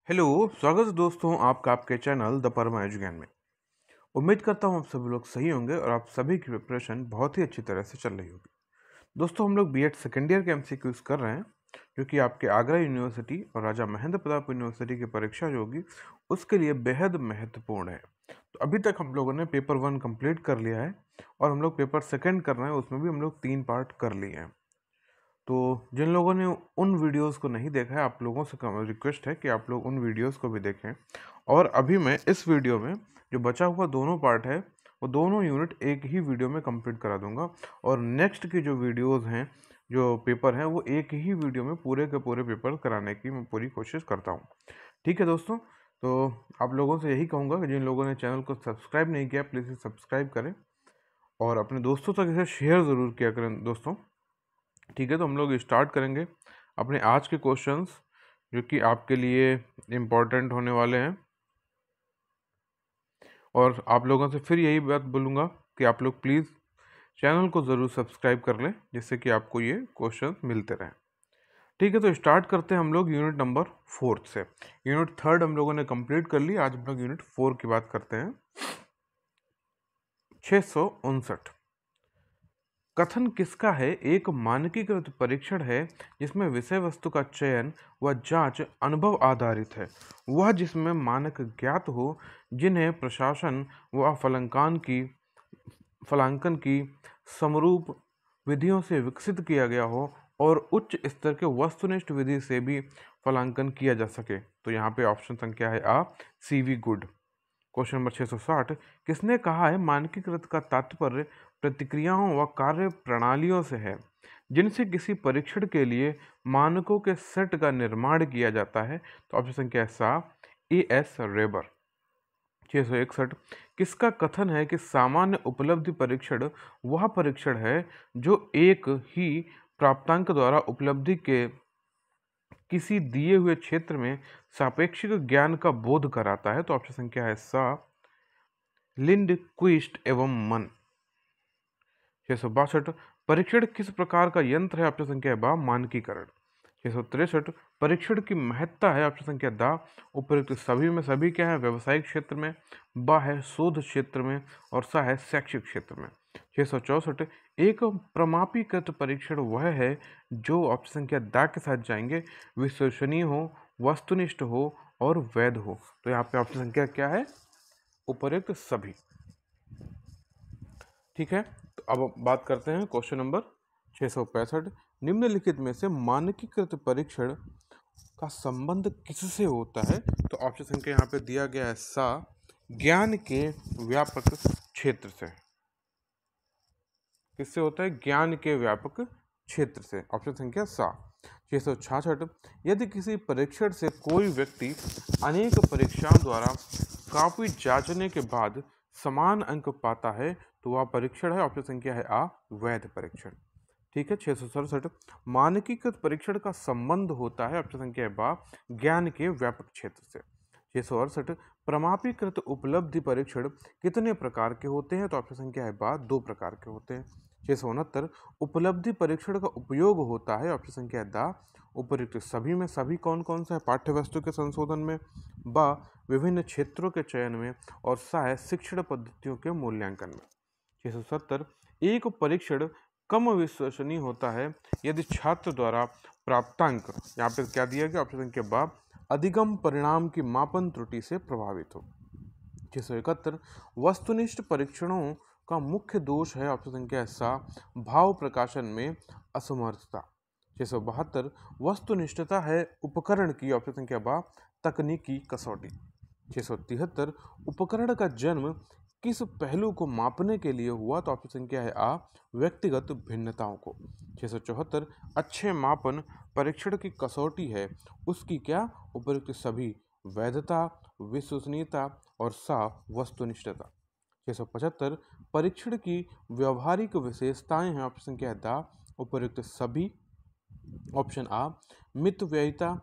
Hello. स्वागत है दोस्तों आपका आपके चैनल द परमा एजुज्ञान में। उम्मीद करता हूँ आप सभी लोग सही होंगे और आप सभी की प्रिपरेशन बहुत ही अच्छी तरह से चल रही होगी। दोस्तों हम लोग बीएड सेकेंड ईयर के एमसीक्यूज कर रहे हैं जो कि आपके आगरा यूनिवर्सिटी और राजा महेंद्र प्रताप यूनिवर्सिटी की परीक्षा जो होगी उसके लिए बेहद महत्वपूर्ण है। तो अभी तक हम लोगों ने पेपर 1 कंप्लीट कर लिया है और हम लोग पेपर सेकेंड कर रहे हैं, उसमें भी हम लोग 3 पार्ट कर लिए हैं। तो जिन लोगों ने उन वीडियोस को नहीं देखा है, आप लोगों से रिक्वेस्ट है कि आप लोग उन वीडियोस को भी देखें। और अभी मैं इस वीडियो में जो बचा हुआ दोनों पार्ट है वो दोनों यूनिट एक ही वीडियो में कंप्लीट करा दूंगा और नेक्स्ट की जो वीडियोस हैं, जो पेपर हैं, वो एक ही वीडियो में पूरे के पूरे पेपर कराने की मैं पूरी कोशिश करता हूँ। ठीक है दोस्तों, तो आप लोगों से यही कहूँगा कि जिन लोगों ने चैनल को सब्सक्राइब नहीं किया प्लीज़ इसे सब्सक्राइब करें और अपने दोस्तों तक इसे शेयर ज़रूर किया करें दोस्तों। ठीक है, तो हम लोग स्टार्ट करेंगे अपने आज के क्वेश्चंस जो कि आपके लिए इम्पोर्टेंट होने वाले हैं। और आप लोगों से फिर यही बात बोलूँगा कि आप लोग प्लीज़ चैनल को ज़रूर सब्सक्राइब कर लें जिससे कि आपको ये क्वेश्चंस मिलते रहें। ठीक है, तो स्टार्ट करते हैं हम लोग यूनिट नंबर 4 से। यूनिट 3 हम लोगों ने कंप्लीट कर ली, आज हम लोग यूनिट 4 की बात करते हैं। 659 कथन किसका है? एक मानकीकृत परीक्षण है जिसमें विषय वस्तु का चयन व जांच अनुभव आधारित है, वह जिसमें मानक ज्ञात हो, जिन्हें प्रशासन व फलांकन की समरूप विधियों से विकसित किया गया हो और उच्च स्तर के वस्तुनिष्ठ विधि से भी फलांकन किया जा सके। तो यहाँ पे ऑप्शन संख्या है आ, सीवी गुड। क्वेश्चन नंबर 660 किसने कहा है मानकीकृत का तात्पर्य प्रतिक्रियाओं व कार्य प्रणालियों से है जिनसे किसी परीक्षण के लिए मानकों के सेट का निर्माण किया जाता है? तो ऑप्शन संख्या सा, ए एस रेबर। 661 किसका कथन है कि सामान्य उपलब्धि परीक्षण वह परीक्षण है जो एक ही प्राप्तांक द्वारा उपलब्धि के किसी दिए हुए क्षेत्र में सापेक्षिक ज्ञान का बोध कराता है? तो ऑप्शन संख्या है सा, लिंडक्विस्ट एवं मन। 662 परीक्षण किस प्रकार का यंत्र है? ऑप्शन संख्या बा, मानकीकरण। 663 परीक्षण की महत्ता है? ऑप्शन संख्या दा, उपयुक्त सभी में सभी क्या है? व्यावसायिक क्षेत्र में, बा है शोध क्षेत्र में और सा है शैक्षिक क्षेत्र में। 664 एक प्रमापीकृत परीक्षण वह है जो, ऑप्शन संख्या दा के साथ जाएंगे, विश्वसनीय हो, वस्तुनिष्ठ हो और वैध हो। तो यहाँ पे ऑप्शन संख्या क्या है? उपयुक्त सभी। ठीक है, तो अब बात करते हैं क्वेश्चन नंबर 665। निम्नलिखित में से मानकीकृत परीक्षण का संबंध किससे होता है? तो ऑप्शन संख्या यहाँ पे दिया गया है सा, ज्ञान के व्यापक क्षेत्र से। किससे होता है? ज्ञान के व्यापक क्षेत्र से। ऑप्शन संख्या सा। 666 यदि किसी परीक्षण से कोई व्यक्ति अनेक परीक्षाओं द्वारा काफी जांचने के बाद समान अंक पाता है तो वह परीक्षण है? ऑप्शन संख्या है आ, वैध परीक्षण। ठीक है। 667 मानकीकृत परीक्षण का संबंध होता है? ऑप्शन संख्या है बा, ज्ञान के व्यापक क्षेत्र से। 668 प्रमापीकृत उपलब्धि परीक्षण कितने प्रकार के होते हैं? तो ऑप्शन संख्या है बा, 2 प्रकार के होते हैं। 669 उपलब्धि परीक्षण का उपयोग होता है? ऑप्शन संख्या है दा, उपयुक्त सभी में सभी कौन कौन सा है? पाठ्य वस्तु के संशोधन में, बा विभिन्न क्षेत्रों के चयन में और सा है शिक्षण पद्धतियों के मूल्यांकन में। 670 एक परीक्षण कम विश्वसनीय होता है यदि छात्र द्वारा प्राप्तांक, यहाँ पे क्या दिया गया? ऑप्शन संख्या बा, अधिगम परिणाम की मापन त्रुटि से प्रभावित हो। 671 वस्तुनिष्ठ परीक्षणों का मुख्य दोष है? ऑप्शन संख्या सा, भाव प्रकाशन में असमर्थता। 672 वस्तुनिष्ठता है उपकरण की? ऑप्शन संख्या बा, तकनीकी कसौटी। 673 उपकरण का जन्म किस पहलू को मापने के लिए हुआ? तो ऑप्शन संख्या है आ, व्यक्तिगत भिन्नताओं को। 674 अच्छे मापन परीक्षण की कसौटी है, उसकी क्या? उपयुक्त सभी, वैधता, विश्वसनीयता और सा, वस्तुनिष्ठता। 675 परीक्षण की व्यवहारिक विशेषताएं हैं? ऑप्शन संख्या है दा, उपयुक्त सभी। ऑप्शन आ, मितव्ययिता,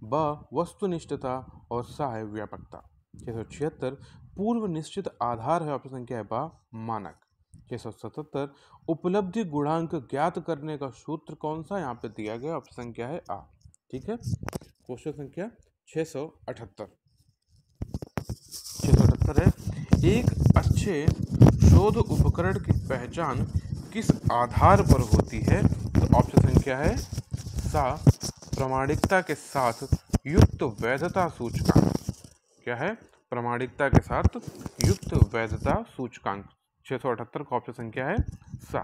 ब वस्तुनिष्ठता और सा है व्यापकता। 676 पूर्व निश्चित आधार है? ऑप्शन संख्या है बा, मानक। 677 उपलब्धि गुणांक ज्ञात करने का सूत्र कौन सा? यहाँ पे दिया गया, ऑप्शन संख्या है आ। ठीक है, क्वेश्चन संख्या 678 है, एक अच्छे शोध उपकरण की पहचान किस आधार पर होती है? तो ऑप्शन संख्या है सा, प्रामाणिकता के साथ युक्त वैधता सूचकांक। क्या है? प्रामाणिकता के साथ युक्त वैधता सूचकांक। 678 का ऑप्शन संख्या है सा।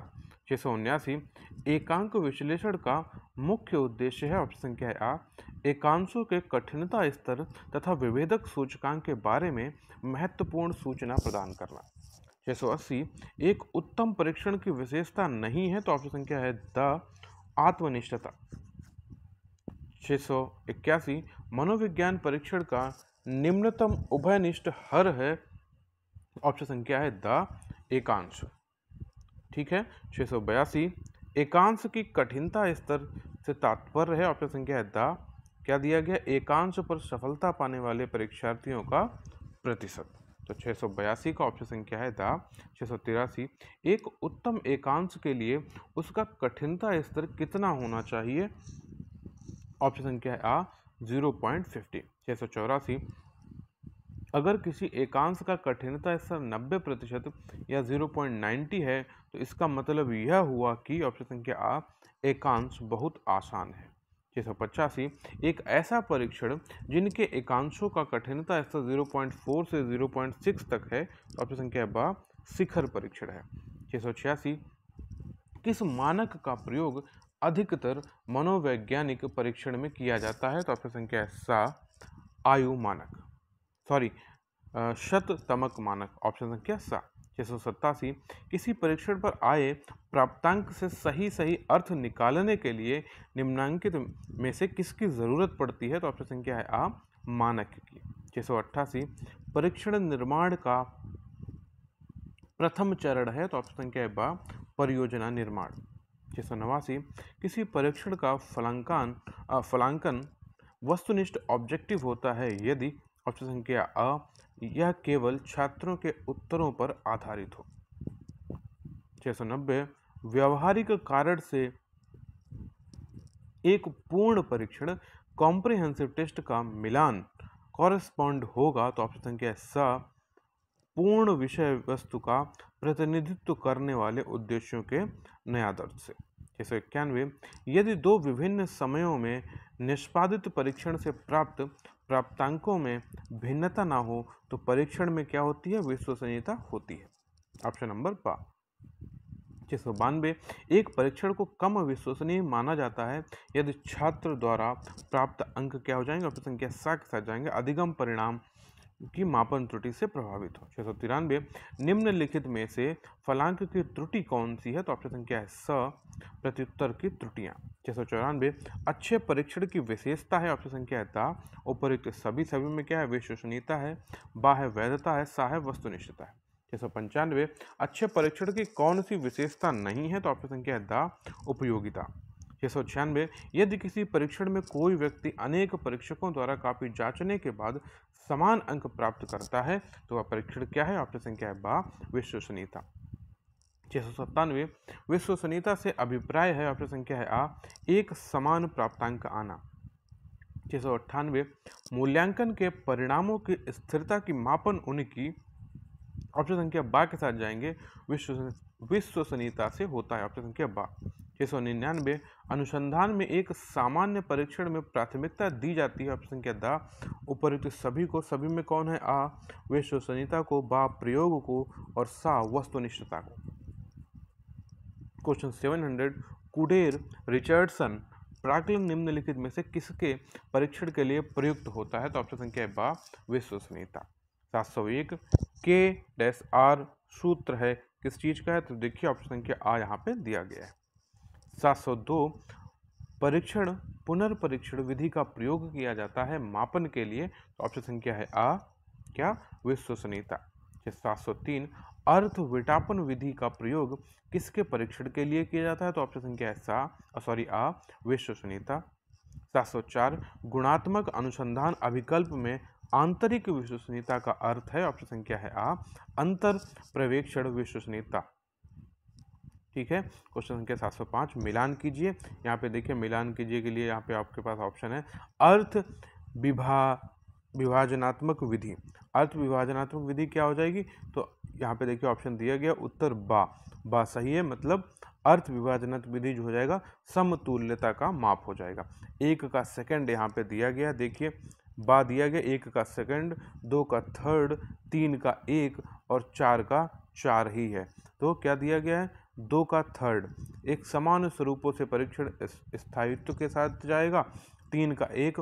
679 एकांक विश्लेषण का मुख्य उद्देश्य है। ऑप्शन संख्या है आ, एकांशों के कठिनता स्तर तथा विभेदक सूचकांक के बारे में महत्वपूर्ण सूचना प्रदान करना। 680 एक उत्तम परीक्षण की विशेषता नहीं है। तो ऑप्शन संख्या है द, आत्मनिष्ठता। 681 मनोविज्ञान परीक्षण का निम्नतम उभयनिष्ठ हर है। ऑप्शन संख्या है द, एकांश। ठीक है। 682 एकांश की कठिनता स्तर से तात्पर्य है। ऑप्शन संख्या है द, क्या दिया गया? एकांश पर सफलता पाने वाले परीक्षार्थियों का प्रतिशत। तो 682 का ऑप्शन संख्या है द। 683 एक उत्तम एकांश के लिए उसका कठिनता स्तर कितना होना चाहिए? ऑप्शन संख्या है आ, 0.50। 684 अगर किसी एकांश का कठिनता स्तर 90% या 0.90 है तो इसका मतलब यह हुआ कि ऑप्शन संख्या आ, एकांश बहुत आसान है। 685 एक ऐसा परीक्षण जिनके एकांशों का कठिनता स्तर 0.4 से 0.6 तक है तो ऑप्शन संख्या बा, शिखर परीक्षण है। 686 किस मानक का प्रयोग अधिकतर मनोवैज्ञानिक परीक्षण में किया जाता है? तो ऑप्शन संख्या है सा, आयु मानक, सॉरी शततमक मानक। ऑप्शन संख्या सा। 687 किसी परीक्षण पर आए प्राप्तांक से सही अर्थ निकालने के लिए निम्नांकित में से किसकी जरूरत पड़ती है? तो ऑप्शन संख्या है आ, मानक की। 688 परीक्षण निर्माण का प्रथम चरण है। तो ऑप्शन संख्या है बा, परियोजना निर्माण। 689 किसी परीक्षण का फलांकन वस्तुनिष्ठ ऑब्जेक्टिव होता है यदि ऑप्शन संख्या अ, यह केवल छात्रों के उत्तरों पर आधारित हो। 690 व्यवहारिक कारण से एक पूर्ण परीक्षण कॉम्प्रिहेंसिव टेस्ट का मिलान कॉरेस्पॉन्ड होगा। तो ऑप्शन संख्या स, पूर्ण विषय वस्तु का प्रतिनिधित्व करने वाले उद्देश्यों के नयादर्श से। 691 यदि दो विभिन्न समयों में निष्पादित परीक्षण से प्राप्त प्राप्तांकों में भिन्नता ना हो तो परीक्षण में क्या होती है? विश्वसनीयता होती है। ऑप्शन नंबर बा। 692 एक परीक्षण को कम विश्वसनीय माना जाता है यदि छात्र द्वारा प्राप्त अंक क्या हो जाएंगे? ऑप्शन संख्या सा के साथ जाएंगे, अधिगम परिणाम की मापन त्रुटि से प्रभावित हो। 693 निम्नलिखित में से फलांक की त्रुटि कौन सी है? तो ऑप्शन संख्या है स, प्रत्युत्तर की त्रुटियां। 694 अच्छे परीक्षण की विशेषता है। ऑप्शन संख्या है ता, उपयुक्त सभी में क्या है? विश्वसनीयता है, बा है वैधता है, सा है वस्तुनिष्ठता है। 695 अच्छे परीक्षण की कौन सी विशेषता नहीं है? तो ऑप्शन संख्या है दा, उपयोगिता। 696 यदि किसी परीक्षण में कोई व्यक्ति अनेक परीक्षकों द्वारा काफी जांचने के बाद समान अंक प्राप्त करता है तो वह परीक्षण क्या है? ऑप्शन संख्या है बा, विश्वसनीयता। 697 विश्वसनीयता से अभिप्राय है। ऑप्शन संख्या है आ, एक समान प्राप्तांक आना। 698 मूल्यांकन के परिणामों की स्थिरता की मापन उनकी ऑप्शन संख्या बा के साथ जाएंगे, विश्वसनीयता से होता है। ऑप्शन संख्या बा। 699 अनुसंधान में एक सामान्य परीक्षण में प्राथमिकता दी जाती है। ऑप्शन संख्या दा, उपयुक्त सभी को, सभी में कौन है? आ, विश्वसनीयता को, बा, प्रयोग को और सा, वस्तुनिष्ठता को। क्वेश्चन 700 कुडेर रिचर्डसन प्राक्कलन निम्नलिखित में से किसके परीक्षण के लिए प्रयुक्त होता है? तो ऑप्शन संख्या है बा, विश्वसनीयता। 701 K-R सूत्र है किस चीज का है? तो देखिए ऑप्शन संख्या आ यहाँ पे दिया गया है। 702 परीक्षण पुनर्परीक्षण विधि का प्रयोग किया जाता है मापन के लिए। तो ऑप्शन संख्या है आ, क्या? विश्वसनीयता। 703 अर्थ विटापन विधि का प्रयोग किसके परीक्षण के लिए किया जाता है? तो ऑप्शन संख्या है आ, विश्वसनीयता। 704 गुणात्मक अनुसंधान अभिकल्प में आंतरिक विश्वसनीयता का अर्थ है। ऑप्शन संख्या है आ, अंतर पर्यवेक्षण विश्वसनीयता। ठीक है। क्वेश्चन संख्या 705 मिलान कीजिए। यहाँ पे देखिए मिलान कीजिए के लिए यहाँ पे आपके पास ऑप्शन है अर्थ विभाजनात्मक विधि। अर्थ विभाजनात्मक विधि क्या हो जाएगी? तो यहाँ पे देखिए ऑप्शन दिया गया उत्तर बा सही है। मतलब अर्थ विभाजनात्मक विधि जो हो जाएगा समतुल्यता का माप हो जाएगा। 1 का सेकंड यहाँ पे दिया गया, देखिए बा दिया गया, 1 का सेकंड, 2 का थर्ड, 3 का 1 और 4 का 4 ही है। तो क्या दिया गया है? 2 का थर्ड। एक समान स्वरूपों से परीक्षण स्थायित्व के साथ जाएगा। 3 का 1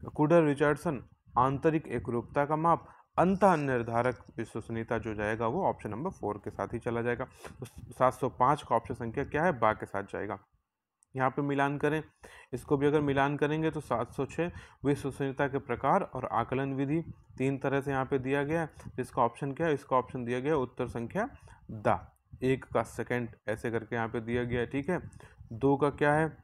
कुडर रिचर्डसन आंतरिक एकरूपता का माप। अंतः निर्धारक विश्वसनीयता जो जाएगा वो ऑप्शन नंबर 4 के साथ ही चला जाएगा। तो 705 का ऑप्शन संख्या क्या है? बा के साथ जाएगा। यहाँ पे मिलान करें, इसको भी अगर मिलान करेंगे तो 706 विश्वसनीयता के प्रकार और आकलन विधि 3 तरह से यहाँ पे दिया गया है। इसका ऑप्शन क्या है? इसका ऑप्शन दिया गया उत्तर संख्या द। 1 का सेकंड ऐसे करके यहाँ पे दिया गया है, ठीक है। 2 का क्या है?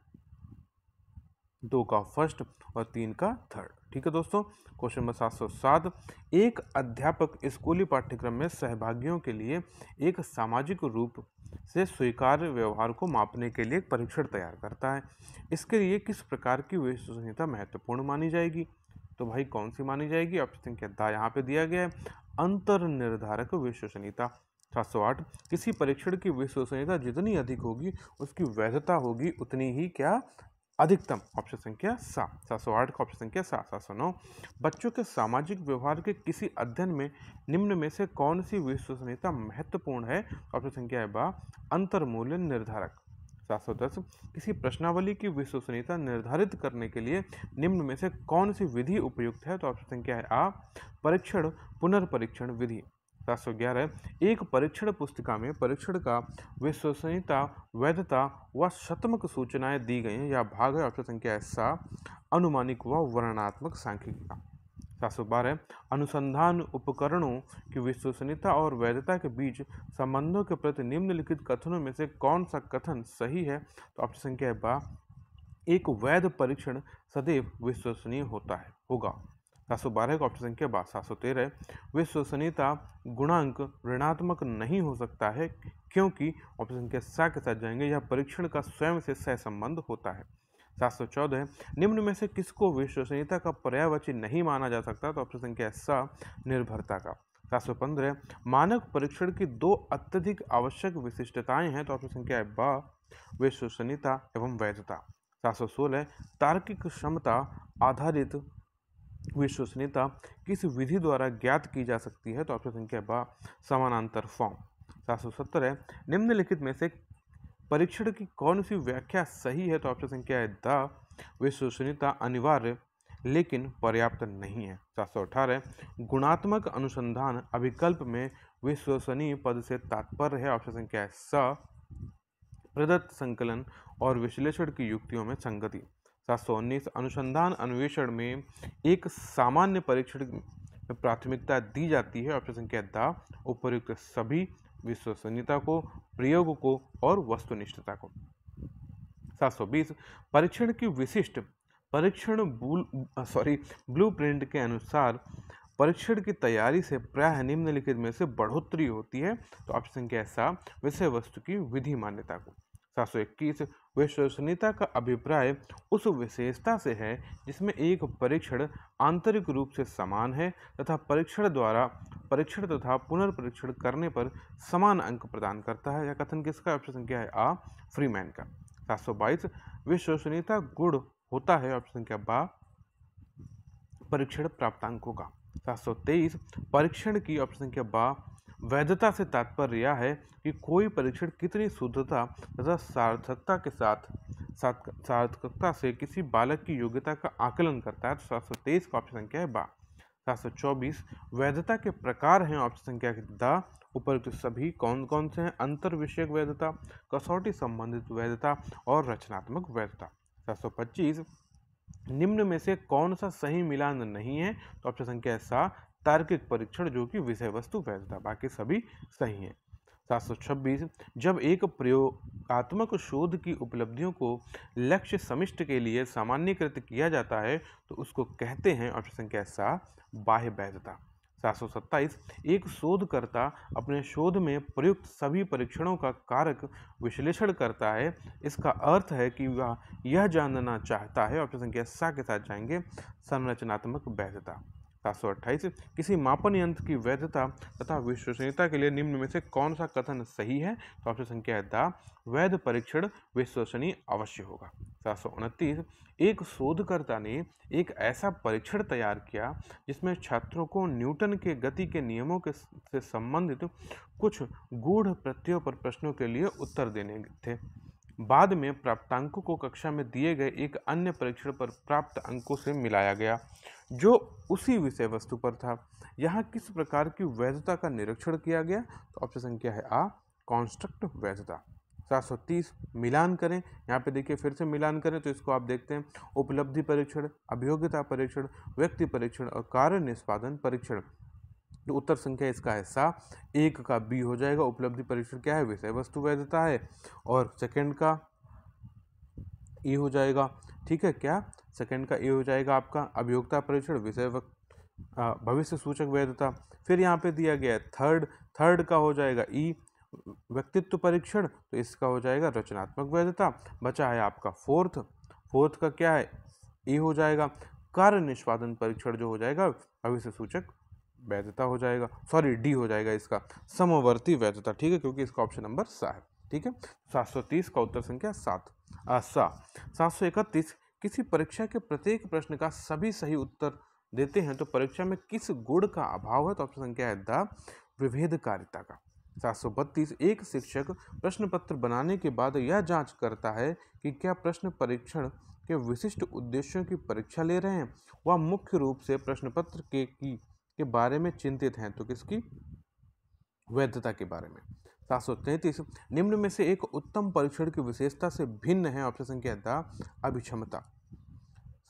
2 का फर्स्ट और 3 का थर्ड, ठीक है दोस्तों। क्वेश्चन नंबर 707, एक अध्यापक स्कूली पाठ्यक्रम में सहभागियों के लिए एक सामाजिक रूप से स्वीकार्य व्यवहार को मापने के लिए एक परीक्षण तैयार करता है। इसके लिए किस प्रकार की विश्वसनीयता महत्वपूर्ण मानी जाएगी? तो भाई कौन सी मानी जाएगी? ऑप्शन क्या दा यहाँ पे दिया गया है अंतर निर्धारक विश्वसनीयता। 708, किसी परीक्षण की विश्वसनीयता जितनी अधिक होगी उसकी वैधता होगी उतनी ही क्या? अधिकतम। ऑप्शन संख्या 708 का ऑप्शन संख्या 709, बच्चों के सामाजिक व्यवहार के किसी अध्ययन में निम्न में से कौन सी विश्वसनीयता महत्वपूर्ण है? ऑप्शन संख्या है बा अंतर मूल्य निर्धारक। 710, किसी प्रश्नावली की विश्वसनीयता निर्धारित करने के लिए निम्न में से कौन सी विधि उपयुक्त है? तो ऑप्शन संख्या है आ परीक्षण पुनर्परीक्षण विधि। 711, एक परीक्षण पुस्तिका में परीक्षण का विश्वसनीयता, वैधता व शतमक सूचनाएं दी गई हैं। यह भाग है ऑप्शन संख्या है सा अनुमानिक व वर्णनात्मक सांख्यिकी का। 712, अनुसंधान उपकरणों की विश्वसनीयता और वैधता के बीच संबंधों के प्रति निम्नलिखित कथनों में से कौन सा कथन सही है? तो ऑप्शन संख्या है बा एक वैध परीक्षण सदैव विश्वसनीय होगा। 712 का ऑप्शन संख्या बा। 713, विश्वसनीयता गुणांक ऋणात्मक नहीं हो सकता है क्योंकि ऑप्शन संख्या सा के साथ जाएंगे यह परीक्षण का स्वयं से सहसंबंध होता है। 714, निम्न में से किसको विश्वसनीयता का पर्यायवाची नहीं माना जा सकता? तो ऑप्शन संख्या सा निर्भरता का। 715, मानक परीक्षण की 2 अत्यधिक आवश्यक विशिष्टताएं हैं। तो ऑप्शन संख्या है बा विश्वसनीयता एवं वैधता। 716, तार्किक क्षमता आधारित विश्वसनीयता किस विधि द्वारा ज्ञात की जा सकती है? तो ऑप्शन संख्या बा समानांतर फॉर्म। 717, निम्नलिखित में से परीक्षण की कौन सी व्याख्या सही है? तो ऑप्शन संख्या है द विश्वसनीयता अनिवार्य लेकिन पर्याप्त नहीं है। 718, गुणात्मक अनुसंधान अभिकल्प में विश्वसनीय पद से तात्पर्य है। ऑप्शन संख्या है स प्रदत्त संकलन और विश्लेषण की युक्तियों में संगति। 719, अनुसंधान अन्वेषण में एक सामान्य परीक्षण में प्राथमिकता दी जाती है। ऑप्शन संख्या द उपर्युक्त सभी विश्वसनीयता को, प्रयोग को और वस्तुनिष्ठता को। 720, परीक्षण की विशिष्ट परीक्षण ब्लूप्रिंट के अनुसार परीक्षण की तैयारी से प्रायः निम्नलिखित में से बढ़ोतरी होती है। तो ऑप्शन संख्या सा विषय वस्तु की विधि मान्यता को। 721, विश्वसनीयता का अभिप्राय उस विशेषता से है जिसमें एक परीक्षण आंतरिक रूप से समान है तथा परीक्षण तथा पुनर्परीक्षण करने पर समान अंक प्रदान करता है। यह कथन किसका? ऑप्शन संख्या है आ फ्रीमैन का। 722, विश्वसनीयता गुण होता है। ऑप्शन संख्या बा परीक्षण प्राप्तांकों का। 723, परीक्षण की ऑप्शन संख्या बा वैधता से तात्पर्य यह है कि कोई परीक्षण कितनी शुद्धता तथा सार्थकता से किसी बालक की योग्यता का आकलन करता है। तो 723 का ऑप्शन संख्या है बा। 724, वैधता के प्रकार हैं। ऑप्शन संख्या द उपयुक्त सभी कौन कौन से हैं? अंतर विषयक वैधता, कसौटी संबंधित वैधता और रचनात्मक वैधता। 725, निम्न में से कौन सा सही मिलान नहीं है? तो ऑप्शन संख्या है सा तार्किक परीक्षण जो कि विषय वस्तु वैधता, बाकी सभी सही हैं। 726, जब एक प्रयोगात्मक शोध की उपलब्धियों को लक्ष्य समिष्ट के लिए सामान्यीकृत किया जाता है तो उसको कहते हैं ऑप्शन संख्या सा बाह्य वैधता। 727 एक शोधकर्ता अपने शोध में प्रयुक्त सभी परीक्षणों का कारक विश्लेषण करता है। इसका अर्थ है कि वह यह जानना चाहता है, ऑप्शन संख्या सा के साथ जाएंगे, संरचनात्मक वैधता। 728 किसी मापन यंत्र की वैधता तथा विश्वसनीयता के लिए निम्न में से कौन सा कथन सही है, तो ऑप्शन संख्या है द वैध परीक्षण विश्वसनीय अवश्य होगा। 729 एक शोधकर्ता ने एक ऐसा परीक्षण तैयार किया जिसमें छात्रों को न्यूटन के गति के नियमों से संबंधित कुछ गूढ़ प्रत्ययों पर प्रश्नों के लिए उत्तर देने थे। बाद में प्राप्तांकों को कक्षा में दिए गए एक अन्य परीक्षण पर प्राप्त अंकों से मिलाया गया जो उसी विषय वस्तु पर था। यहाँ किस प्रकार की वैधता का निरीक्षण किया गया, तो ऑप्शन संख्या है आ कॉन्स्ट्रक्ट वैधता। 730 मिलान करें, यहाँ पे देखिए फिर से मिलान करें तो इसको आप देखते हैं उपलब्धि परीक्षण, अभियोग्यता परीक्षण, व्यक्ति परीक्षण और कार्य निष्पादन परीक्षण। तो उत्तर संख्या इसका है सा, एक का बी हो जाएगा। उपलब्धि परीक्षण क्या है, विषय वस्तु वैधता है, और सेकंड का ए हो जाएगा, ठीक है क्या, सेकंड का ए हो जाएगा आपका अभियोक्ता परीक्षण, विषय भविष्य सूचक वैधता। फिर यहाँ पे दिया गया थर्ड का हो जाएगा ई व्यक्तित्व परीक्षण, तो इसका हो जाएगा रचनात्मक वैधता। बचा है आपका फोर्थ का क्या है, ए हो जाएगा कार्य निष्पादन परीक्षण, जो हो जाएगा भविष्य सूचक वैधता हो जाएगा, सॉरी डी हो जाएगा इसका समवर्ती वैधता, ठीक है, क्योंकि इसका ऑप्शन नंबर सा है, ठीक है। 730 का उत्तर संख्या 731 किसी परीक्षा के प्रत्येक प्रश्न का सभी सही उत्तर देते हैं तो परीक्षा में किस गुण का अभाव है, तो ऑप्शन संख्या है द विभेदकारिता का। 732 एक शिक्षक प्रश्न पत्र बनाने के बाद यह जांच करता है कि क्या प्रश्न परीक्षण के विशिष्ट उद्देश्यों की परीक्षा ले रहे हैं, वह मुख्य रूप से प्रश्न पत्र के बारे में चिंतित हैं, तो किसकी, वैधता के बारे में। 733 निम्न में से एक उत्तम परीक्षण की विशेषता से भिन्न है, ऑप्शन संख्या द अभिक्षमता।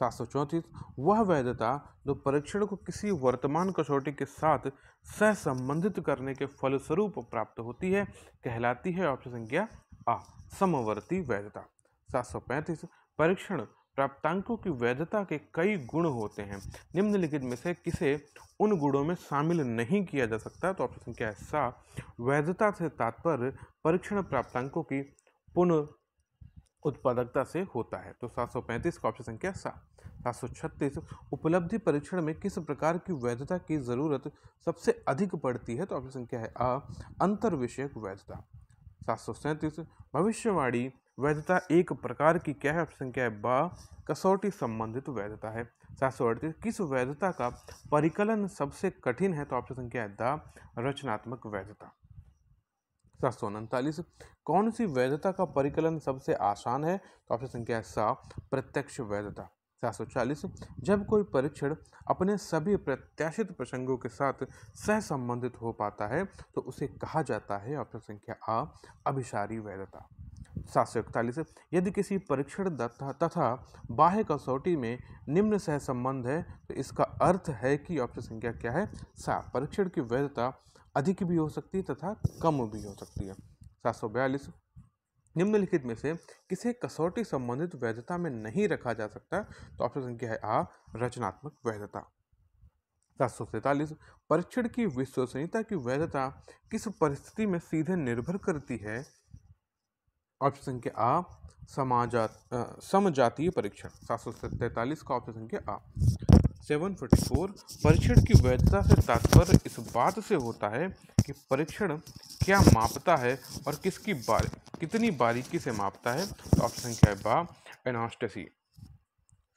734 वह वैधता जो परीक्षण को किसी वर्तमान कसौटी के साथ सहसंबंधित करने के फलस्वरूप प्राप्त होती है कहलाती है, ऑप्शन संख्या आ समवर्ती वैधता। 735 परीक्षण प्राप्तांकों की वैधता के कई गुण होते हैं, निम्नलिखित में से किसे उन गुणों में शामिल नहीं किया जा सकता, तो ऑप्शन संख्या है सा वैधता से तात्पर्य परीक्षण प्राप्तांकों की पुनः उत्पादकता से होता है, तो 735 का ऑप्शन संख्या सा। 736 उपलब्धि परीक्षण में किस प्रकार की वैधता की जरूरत सबसे अधिक पड़ती है, तो ऑप्शन संख्या है आ अंतर विषयक वैधता। 737 भविष्यवाणी वैधता एक प्रकार की क्या है, ऑप्शन संख्या है बा कसौटी संबंधित वैधता है। 738 किस वैधता का परिकलन सबसे कठिन है, तो ऑप्शन संख्या है द रचनात्मक वैधता। 739 कौन सी वैधता का परिकलन सबसे आसान है, तो ऑप्शन संख्या है सा प्रत्यक्ष वैधता। 740 जब कोई परीक्षण अपने सभी प्रत्याशित प्रसंगों के साथ सहसंबंधित हो पाता है तो उसे कहा जाता है, ऑप्शन संख्या आ अभिसारी वैधता। 741 यदि किसी परीक्षण तथा बाह्य कसौटी में निम्न सहसंबंध है तो इसका अर्थ है कि ऑप्शन संख्या क्या है सा परीक्षण की वैधता अधिक भी हो सकती है तथा कम भी हो सकती है। 742 निम्नलिखित में से किसे कसौटी संबंधित वैधता में नहीं रखा जा सकता, तो ऑप्शन संख्या है आ रचनात्मक वैधता। 743 परीक्षण की विश्वसनीयता की वैधता किस परिस्थिति में सीधे निर्भर करती है, ऑप्शन संख्या आ समजातीय परीक्षण। 743 का ऑप्शन संख्या आ। 744 परीक्षण की वैधता से तात्पर्य इस बात से होता है कि परीक्षण क्या मापता है और कितनी बारीकी से मापता है, तो ऑप्शन संख्या है बा एनास्टेसी।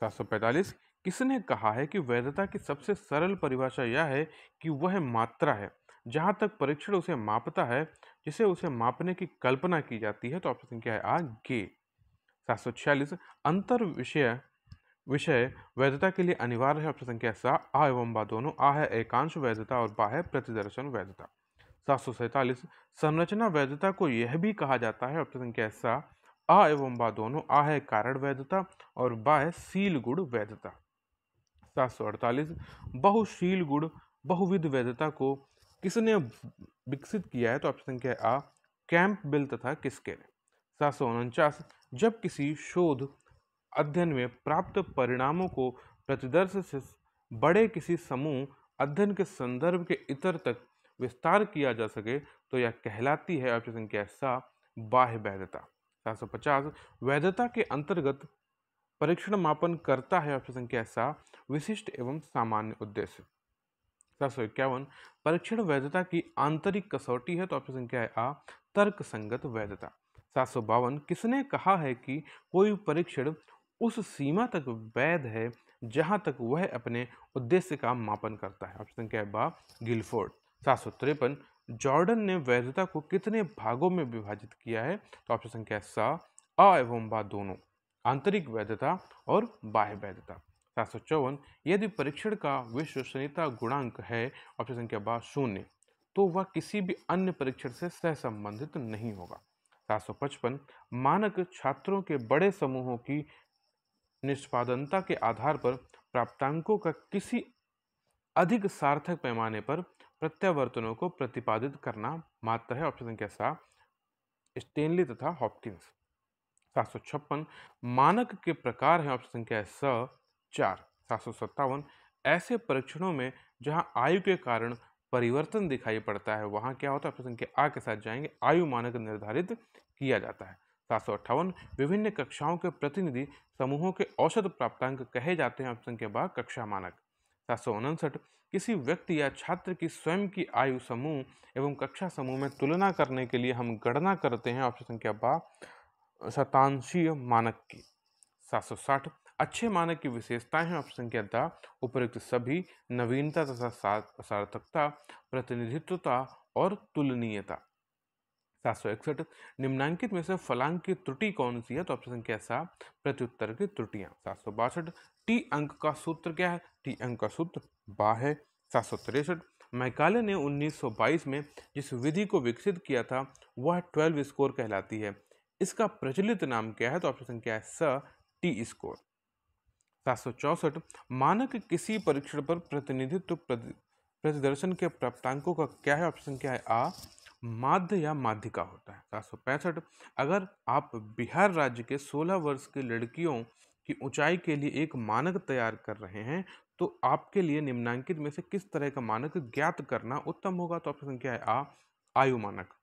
745 किसने कहा है कि वैधता की सबसे सरल परिभाषा यह है कि वह मात्रा है जहां तक परीक्षण उसे मापता है जिसे उसे मापने की कल्पना की जाती है, तो ऑप्शन संख्या है आ गे। 746 अंतर विषय वैधता के लिए अनिवार्य है, ऑप्शन संख्या सा आ एवं बा दोनों, आ है एकांश वैधता और बा है प्रतिदर्शन वैधता। 747 संरचना वैधता को यह भी कहा जाता है, ऑप्शन संख्या सा आ एवं बा दोनों, आ है कारण वैधता और बा है शील गुण वैधता। 748 बहुशील गुण बहुविध वैधता को किसने विकसित किया है, तो ऑप्शन संख्या आ कैंपबेल तथा किस्के ने। 749 जब किसी शोध अध्ययन में प्राप्त परिणामों को प्रतिदर्श से बड़े किसी समूह अध्ययन के संदर्भ के इतर तक विस्तार किया जा सके तो यह कहलाती है ऑप्शन संख्या सा बाह्य वैधता। 750 वैधता के अंतर्गत परीक्षण मापन करता है ऑप्शन संख्या सा विशिष्ट एवं सामान्य उद्देश्य। 751 परीक्षण वैधता की आंतरिक कसौटी है तो ऑप्शन संख्या है आ तर्क संगत वैधता। 752 किसने कहा है कि कोई परीक्षण उस सीमा तक वैध है जहां तक वह अपने उद्देश्य का मापन करता है। ऑप्शन संख्या है बा गिलफोर्ड। 753 जॉर्डन ने वैधता को कितने भागों में विभाजित किया है तो ऑप्शन संख्या है सा अ एवं बा दोनों, आंतरिक वैधता और बाह्य वैधता। 754 यदि परीक्षण का विश्वसनीयता गुणांक है ऑप्शन संख्या बा 0 तो वह किसी भी अन्य परीक्षण से सहसंबंधित नहीं होगा। 755 मानक छात्रों के बड़े समूहों की निष्पादनता के आधार पर प्राप्तांकों का किसी अधिक सार्थक पैमाने पर प्रत्यावर्तनों को प्रतिपादित करना मात्र है। ऑप्शन संख्या सा स्टेनली तथा हॉपकिंस। 756 मानक के प्रकार है ऑप्शन संख्या स 4। 757 ऐसे परीक्षणों में जहां आयु के कारण परिवर्तन दिखाई पड़ता है वहां क्या होता है ऑप्शन संख्या आ के साथ जाएंगे आयु मानक निर्धारित किया जाता है। 758 विभिन्न कक्षाओं के प्रतिनिधि समूहों के औसत प्राप्तांक कहे जाते हैं ऑप्शन के बाद कक्षा मानक। 759 किसी व्यक्ति या छात्र की स्वयं की आयु समूह एवं कक्षा समूह में तुलना करने के लिए हम गणना करते हैं ऑप्शन संख्या बा शतांशीय मानक की। 760 अच्छे मानक की विशेषताएं हैं ऑप्शन संख्या द उपयुक्त सभी, नवीनता तथा सार्थकता, प्रतिनिधित्वता और तुलनीयता। 761 निम्नांकित में से फलांक की त्रुटि कौन सी है तो ऑप्शन संख्या सा प्रत्युत्तर की त्रुटियां। 762 टी अंक का सूत्र क्या है, टी अंक का सूत्र बा है। 763 मैकाले ने 1922 में जिस विधि को विकसित किया था वह 12 स्कोर कहलाती है, इसका प्रचलित नाम क्या है तो ऑप्शन संख्या है स टी स्कोर। 764 मानक किसी परीक्षण पर प्रतिनिधित्व प्रतिदर्शन के प्राप्तांकों का क्या है ऑप्शन क्या है आ माध्य या माध्यिका होता है। 765 अगर आप बिहार राज्य के 16 वर्ष की लड़कियों की ऊंचाई के लिए एक मानक तैयार कर रहे हैं तो आपके लिए निम्नांकित में से किस तरह का मानक ज्ञात करना उत्तम होगा तो ऑप्शन संख्या है आ आयु मानक।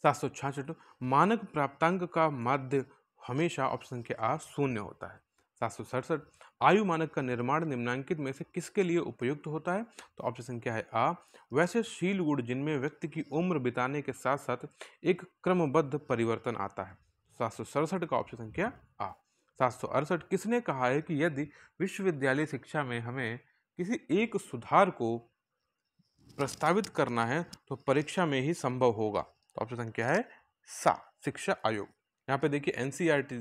766 मानक प्राप्तांक का माध्य हमेशा ऑप्शन संख्या आ 0 होता है। 767 आयु मानक का निर्माण निम्नांकित में से किसके लिए उपयुक्त होता है तो ऑप्शन संख्या है आ वैसे शील गुण जिनमें व्यक्ति की उम्र बिताने के साथ साथ एक क्रमबद्ध परिवर्तन आता है। 767 का ऑप्शन संख्या आ। 768 किसने कहा है कि यदि विश्वविद्यालय शिक्षा में हमें किसी एक सुधार को प्रस्तावित करना है तो परीक्षा में ही संभव होगा तो ऑप्शन संख्या है सा शिक्षा आयोग। यहाँ पे देखिए एनसीईआरटी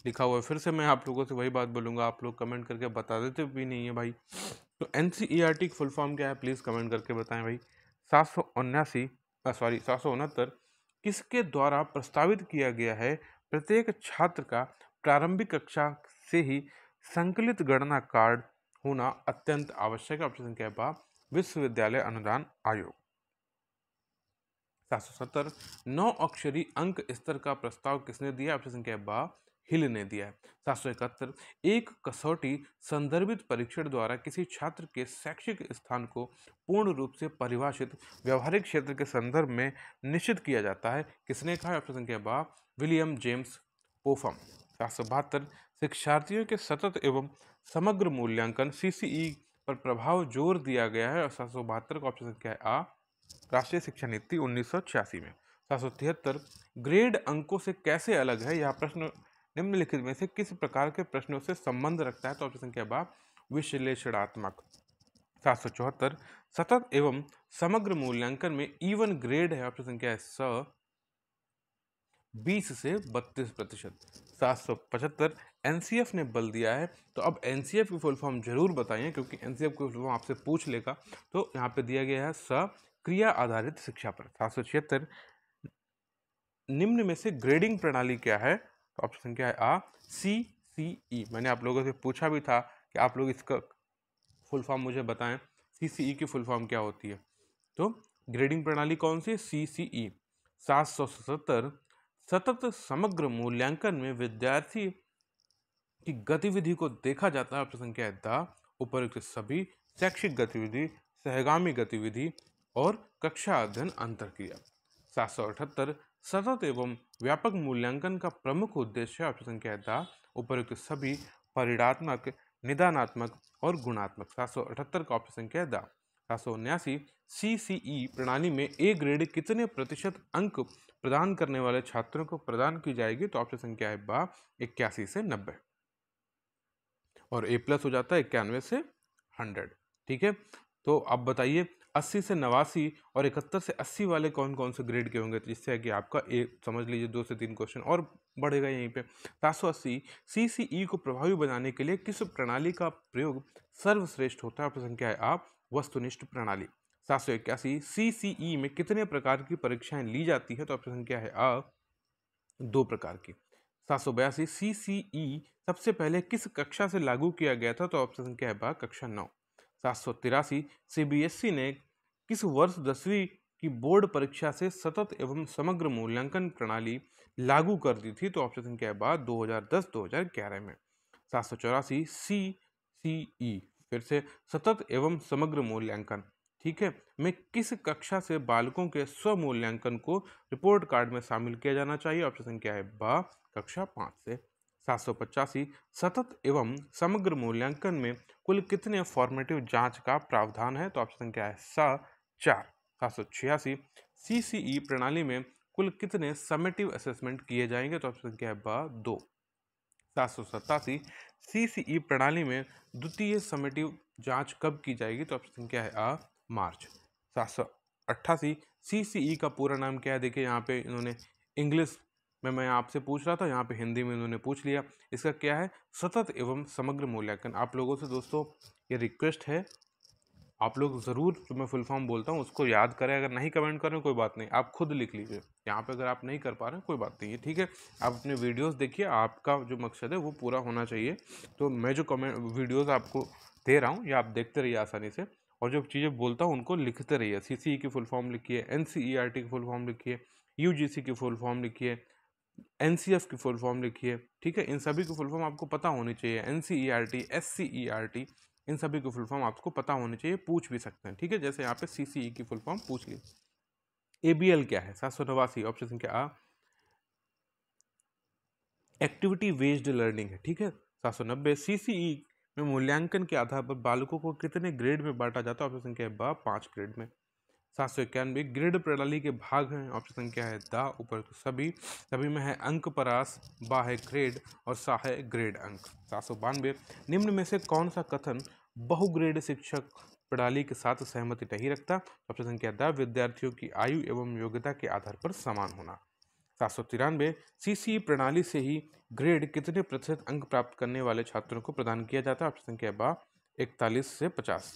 लिखा हुआ है, फिर से मैं आप लोगों से वही बात बोलूंगा, आप लोग कमेंट करके बता देते भी नहीं है भाई। तो एनसीईआरटी की फुल फॉर्म क्या है प्लीज कमेंट करके बताएं भाई। 769 किसके द्वारा प्रस्तावित किया गया है प्रत्येक छात्र का प्रारंभिक कक्षा से ही संकलित गणना कार्ड होना अत्यंत आवश्यक है। ऑप्शन संख्या बा विश्वविद्यालय अनुदान आयोग। 770 9 अक्षरी अंक स्तर का प्रस्ताव किसने दिया ऑप्शन संख्या बा हिल ने दिया है। 771 एक कसौटी संदर्भित परीक्षण द्वारा किसी छात्र के शैक्षिक स्थान को पूर्ण रूप से परिभाषित व्यवहारिक क्षेत्र के संदर्भ में निश्चित किया जाता है, किसने कहा ऑप्शन संख्या बा विलियम जेम्स पोफम। 772 शिक्षार्थियों के सतत एवं समग्र मूल्यांकन सीसीई पर प्रभाव जोर दिया गया है और 772 का ऑप्शन संख्या है आ राष्ट्रीय शिक्षा नीति 1986 में। 773 ग्रेड अंकों से कैसे अलग है, यह प्रश्न निम्नलिखित में से किस प्रकार के प्रश्नों से संबंध रखता है तो ऑप्शन संख्या बा विश्लेषणात्मक। 774 सतत एवं समग्र मूल्यांकन में इवन ग्रेड है, ऑप्शन संख्या है स 20 से 32%। 775 एनसीएफ ने बल दिया है, तो अब एनसीएफ की फुल फॉर्म जरूर बताइए क्योंकि एनसीएफ की फुल फॉर्म आपसे पूछ लेगा। तो यहाँ पे दिया गया है स क्रिया आधारित शिक्षा पर। 776 निम्न में से ग्रेडिंग प्रणाली क्या है तो ऑप्शन संख्या है आ सीसीई। मैंने आप लोगों से पूछा भी था कि आप लोग इसका फुल फॉर्म मुझे बताएं, सीसीई की फुल फॉर्म क्या होती है। तो ग्रेडिंग प्रणाली कौन सी है, सीसीई। 777 सतत समग्र मूल्यांकन में विद्यार्थी की गतिविधि को देखा जाता है, ऑप्शन संख्या है द उपयुक्त सभी, शैक्षिक गतिविधि, सहगामी गतिविधि और कक्षा अध्ययन अंतरक्रिया। 778 सतत एवं व्यापक मूल्यांकन का प्रमुख उद्देश्य है ऑप्शन संख्या द उपयुक्त सभी परिणात्मक, निदानात्मक और गुणात्मक। 778 का ऑप्शन संख्या द। 779 CCE प्रणाली में ए ग्रेड कितने प्रतिशत अंक प्रदान करने वाले छात्रों को प्रदान की जाएगी? तो ऑप्शन संख्या है बा 81 से 90 और ए प्लस हो जाता है 91 से 100। ठीक है, तो अब बताइए 80 से 89 और 71 से 80 वाले कौन कौन से ग्रेड के होंगे, तो जिससे है कि आपका ए समझ लीजिए 2 से 3 क्वेश्चन और बढ़ेगा यहीं पे। 780 CCE को प्रभावी बनाने के लिए किस प्रणाली का प्रयोग सर्वश्रेष्ठ होता है? ऑप्शन संख्या है आ वस्तुनिष्ठ प्रणाली। 781 CCE में कितने प्रकार की परीक्षाएं ली जाती है? तो ऑप्शन संख्या है आ 2 प्रकार की। 782 CCE सबसे पहले किस कक्षा से लागू किया गया था? तो ऑप्शन संख्या है बा कक्षा 9। 783 CBSE ने किस वर्ष 10वीं की बोर्ड परीक्षा से सतत एवं समग्र मूल्यांकन प्रणाली लागू कर दी थी? तो ऑप्शन संख्या है बा 2010-2011 में। 784 CCE फिर से सतत एवं समग्र मूल्यांकन, ठीक है, में किस कक्षा से बालकों के स्व मूल्यांकन को रिपोर्ट कार्ड में शामिल किया जाना चाहिए? ऑप्शन संख्या है बा कक्षा 5 से। 785 सतत एवं समग्र मूल्यांकन में कुल कितने फॉर्मेटिव जांच का प्रावधान है? तो ऑप्शन संख्या है सा 4। 786 CCE प्रणाली में कुल कितने समेटिव असेसमेंट किए जाएंगे? तो ऑप्शन संख्या है बा 2। 787 CCE प्रणाली में द्वितीय समेटिव जांच कब की जाएगी? तो ऑप्शन संख्या है आ मार्च। 788 CCE का पूरा नाम क्या है? देखिए यहाँ पे इन्होंने इंग्लिश में मैं आपसे पूछ रहा था, यहाँ पे हिंदी में इन्होंने पूछ लिया। इसका क्या है? सतत एवं समग्र मूल्यांकन। आप लोगों से दोस्तों ये रिक्वेस्ट है, आप लोग ज़रूर जो मैं फुल फॉर्म बोलता हूँ उसको याद करें। अगर नहीं कमेंट करें कोई बात नहीं, आप खुद लिख लीजिए यहाँ पे। अगर आप नहीं कर पा रहे हैं कोई बात नहीं है, ठीक है। आप अपने वीडियोस देखिए, आपका जो मकसद है वो पूरा होना चाहिए। तो मैं जो कमेंट वीडियोस आपको दे रहा हूँ ये आप देखते रहिए आसानी से, और जो चीज़ें बोलता हूँ उनको लिखते रहिए। CCE की फुल फॉर्म लिखिए, NCERT की फुल फॉर्म लिखिए, UGC की फुल फॉर्म लिखिए, NCF की फुल फॉर्म लिखिए, ठीक है। इन सभी की फुल फॉर्म आपको पता होनी चाहिए। NCERT, SCERT, इन सभी की फुल फॉर्म आपको पता होनी चाहिए, पूछ भी सकते हैं, ठीक है। जैसे यहाँ पे CCE की फुल फॉर्म पूछ ली। ABL क्या है? 789 ऑप्शन संख्या आ एक्टिविटी बेस्ड लर्निंग है, ठीक है। 790 CCE में मूल्यांकन के आधार पर बालकों को कितने ग्रेड में बांटा जाता है? ऑप्शन संख्या है बा 5 ग्रेड में। 791 ग्रेड प्रणाली के भाग हैं, ऑप्शन संख्या है दा ऊपर तो सभी में है अंक परास, बा है ग्रेड और सा है ग्रेड अंक। 792 निम्न में से कौन सा कथन बहुग्रेड शिक्षक प्रणाली के साथ सहमति नहीं रखता? ऑप्शन संख्या दा विद्यार्थियों की आयु एवं योग्यता के आधार पर समान होना। 793 CCE प्रणाली से ही ग्रेड कितने प्रतिशत अंक प्राप्त करने वाले छात्रों को प्रदान किया जाता है? ऑप्शन संख्या बा 41 से 50।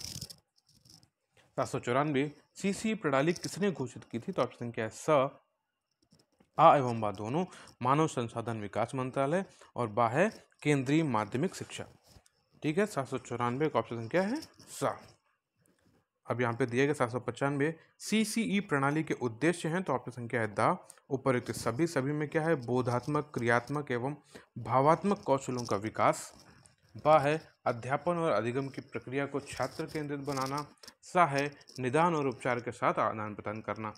794 CCE प्रणाली किसने घोषित की थी? तो ऑप्शन संख्या है स आ एवं बा दोनों मानव संसाधन विकास मंत्रालय और बा है केंद्रीय माध्यमिक शिक्षा, ठीक है। 794 का ऑप्शन संख्या है सा। अब यहाँ पे दिए गए 795 CCE प्रणाली के उद्देश्य हैं, तो ऑप्शन संख्या है दा उपयुक्त सभी में क्या है? बोधात्मक, क्रियात्मक एवं भावात्मक कौशलों का विकास, बा है अध्यापन और अधिगम की प्रक्रिया को छात्र केंद्रित बनाना, सा है निदान और उपचार के साथ आदान प्रदान करना,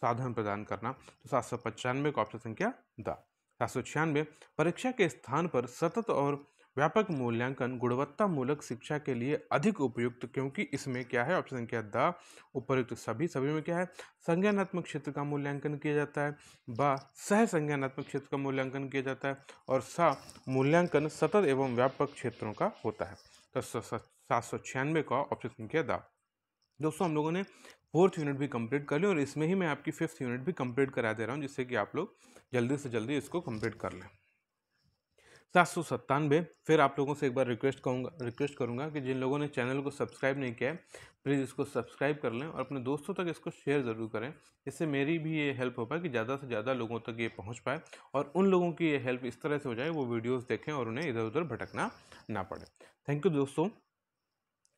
साधन प्रदान करना। तो 795 का ऑप्शन संख्या दा। 796 परीक्षा के स्थान पर सतत और व्यापक मूल्यांकन गुणवत्ता मूलक शिक्षा के लिए अधिक उपयुक्त, क्योंकि इसमें क्या है? ऑप्शन संख्या द उपयुक्त सभी में क्या है? संज्ञानात्मक क्षेत्र का मूल्यांकन किया जाता है, बा सह संज्ञानात्मक क्षेत्र का मूल्यांकन किया जाता है और सा मूल्यांकन सतत एवं व्यापक क्षेत्रों का होता है। तो 796 का ऑप्शन संख्या द। दोस्तों हम लोगों ने 4th यूनिट भी कंप्लीट कर ली और इसमें ही मैं आपकी 5th यूनिट भी कंप्लीट करा दे रहा हूँ, जिससे कि आप लोग जल्दी से जल्दी इसको कंप्लीट कर लें। 797 फिर आप लोगों से एक बार रिक्वेस्ट करूंगा कि जिन लोगों ने चैनल को सब्सक्राइब नहीं किया है प्लीज़ इसको सब्सक्राइब कर लें और अपने दोस्तों तक इसको शेयर ज़रूर करें। इससे मेरी भी ये हेल्प हो पाए कि ज़्यादा से ज़्यादा लोगों तक ये पहुंच पाए और उन लोगों की ये हेल्प इस तरह से हो जाए वो वीडियोस देखें और उन्हें इधर उधर भटकना ना पड़े। थैंक यू दोस्तों,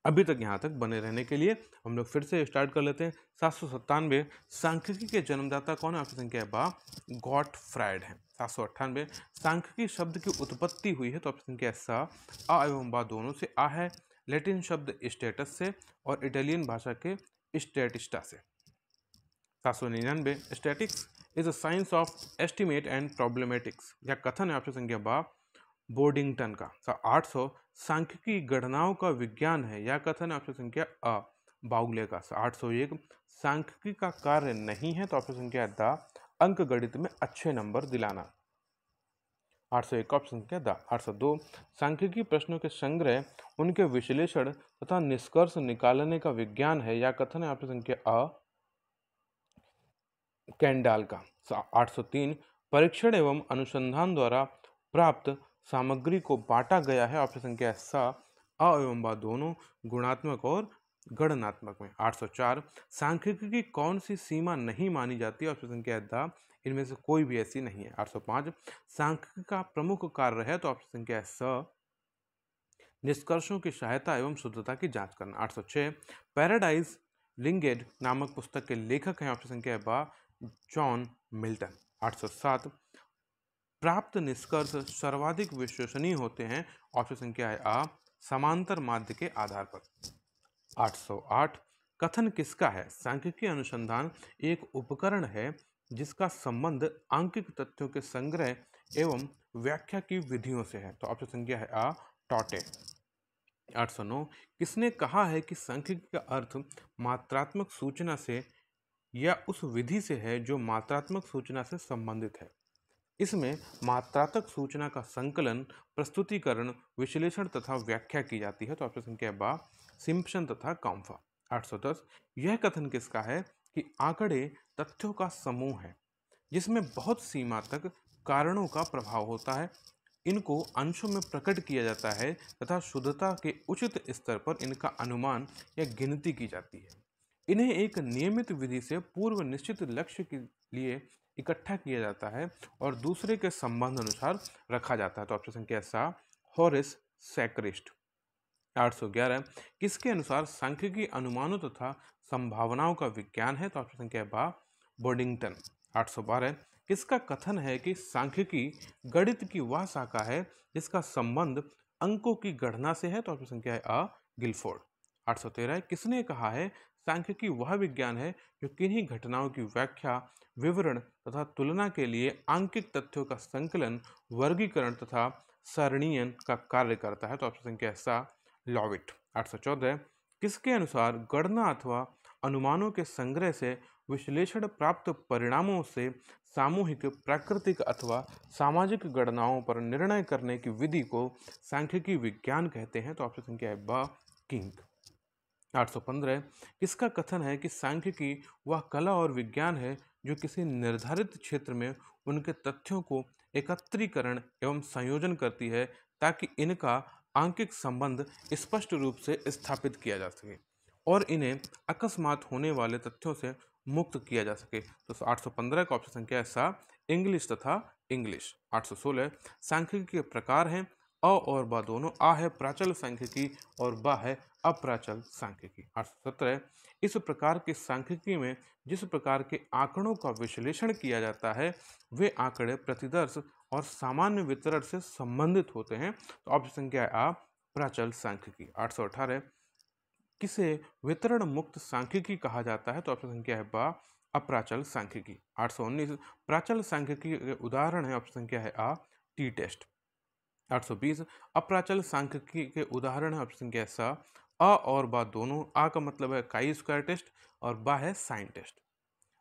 अभी तक यहाँ तक बने रहने के लिए। हम लोग फिर से स्टार्ट कर लेते हैं। 797 सांख्यिकी के जन्मदाता कौन है? ऑप्शन संख्या है बा गॉटफ्राइड है। 798 सांख्यिकी शब्द की उत्पत्ति हुई है, तो ऑप्शन संख्या है सा आ एवं बा दोनों से। आ है लैटिन शब्द स्टेटस से और इटालियन भाषा के स्टैटिस्टा से। 799 statics is a science of estimate and problematics. यह कथन है ऑप्शन संख्या बा बोर्डिंगटन का। 800 सांख्यिकी गणनाओं का विज्ञान है। यह कथन है ऑप्शन संख्या अ बाउले का। 801 सांख्यिकी का कार्य नहीं है, तो ऑप्शन संख्या द अंक गणित में अच्छे नंबर दिलाना। 801 ऑप्शन संख्या द। 802 सांख्यिकी प्रश्नों के संग्रह, उनके विश्लेषण तथा निष्कर्ष निकालने का विज्ञान है। यह कथन है ऑप्शन संख्या अ कैंडाल का। 803 परीक्षण एवं अनुसंधान द्वारा प्राप्त सामग्री को बांटा गया है। ऑप्शन संख्या सा अ एवं ब दोनों गुणात्मक और गणनात्मक में। 804 सांख्यिकी की कौन सी सीमा नहीं मानी जाती? ऑप्शन संख्या द इनमें से कोई भी ऐसी नहीं है। 805 सांख्यिकी का प्रमुख कार्य है, तो ऑप्शन संख्या स निष्कर्षों की सहायता एवं शुद्धता की जांच करना। 806 पैराडाइज लिंगेड नामक पुस्तक के लेखक हैं। ऑप्शन संख्या बा जॉन मिल्टन। 807 प्राप्त निष्कर्ष सर्वाधिक विश्वसनीय होते हैं। ऑप्शन संख्या है आ समांतर माध्य के आधार पर। 808 कथन किसका है? सांख्यिकी अनुसंधान एक उपकरण है जिसका संबंध आंकिक तथ्यों के संग्रह एवं व्याख्या की विधियों से है। तो ऑप्शन संख्या है आ टॉटे। 809 किसने कहा है कि सांख्यिकी का अर्थ मात्रात्मक सूचना से या उस विधि से है जो मात्रात्मक सूचना से संबंधित है? इसमें मात्रात्मक सूचना का संकलन, प्रस्तुतिकरण, विश्लेषण तथा व्याख्या की जाती है। तो ऑप्शन संख्या बा सिम्पसन तथा कॉम्फा। 810 यह कथन किसका है कि आंकड़े तथ्यों का समूह है जिसमें बहुत सीमा तक कारणों का प्रभाव होता है। इनको अंशों में प्रकट किया जाता है तथा शुद्धता के उचित स्तर पर इनका अनुमान या गिनती की जाती है। इन्हें एक नियमित विधि से पूर्व निश्चित लक्ष्य के लिए इकट्ठा किया जाता है और दूसरे के संबंध अनुसार रखा जाता है। तो ऑप्शन संख्या सा हॉरिस सैक्रिस्ट। 811 किसके अनुसार सांख्यिकी अनुमानों तथा संभावनाओं का विज्ञान है? तो ऑप्शन संख्या बा बोर्डिंगटन। 812 किसका कथन है कि सांख्यिकी गणित की वह शाखा है जिसका संबंध अंकों की गणना से है? तो ऑप्शन संख्या है अ गिलफोर्ड। 813 किसने कहा है सांख्यिकी वह विज्ञान है जो किन्हीं घटनाओं की व्याख्या, विवरण तथा तुलना के लिए आंकिक तथ्यों का संकलन, वर्गीकरण तथा सारणीयन का कार्य करता है? तो ऑप्शन संख्या सा लॉविट। 814 किसके अनुसार गणना अथवा अनुमानों के संग्रह से विश्लेषण प्राप्त परिणामों से सामूहिक, प्राकृतिक अथवा सामाजिक गणनाओं पर निर्णय करने की विधि को सांख्यिकी विज्ञान कहते हैं? तो ऑप्शन संख्या है ब किंग। 815 किसका कथन है कि सांख्यिकी वह कला और विज्ञान है जो किसी निर्धारित क्षेत्र में उनके तथ्यों को एकत्रीकरण एवं संयोजन करती है ताकि इनका आंकिक संबंध स्पष्ट रूप से स्थापित किया जा सके और इन्हें अकस्मात होने वाले तथ्यों से मुक्त किया जा सके? तो 815 का ऑप्शन संख्या है सा इंग्लिश तथा इंग्लिश। 816 सांख्यिकी के प्रकार हैं अ और ब दोनों। आ है प्राचल सांख्यिकी और ब है अप्राचल सांख्यिकी। 817 इस प्रकार की सांख्यिकी में जिस प्रकार के आंकड़ों का विश्लेषण किया जाता है वे आंकड़े प्रतिदर्श और सामान्य वितरण से संबंधित होते हैं। तो ऑप्शन संख्या है आ प्राचल सांख्यिकी। 818 किसे वितरण मुक्त सांख्यिकी कहा जाता है? तो ऑप्शन संख्या है बा अप्राचल सांख्यिकी। 819 प्राचल सांख्यिकी के उदाहरण है। ऑप्शन संख्या है आ टी टेस्ट। 820 अप्राचल सांख्यिकी के उदाहरण है। ऑप्शन संख्या है सा अ और बा दोनों। आ का मतलब है काई स्क्वायर टेस्ट और बा है साइन टेस्ट।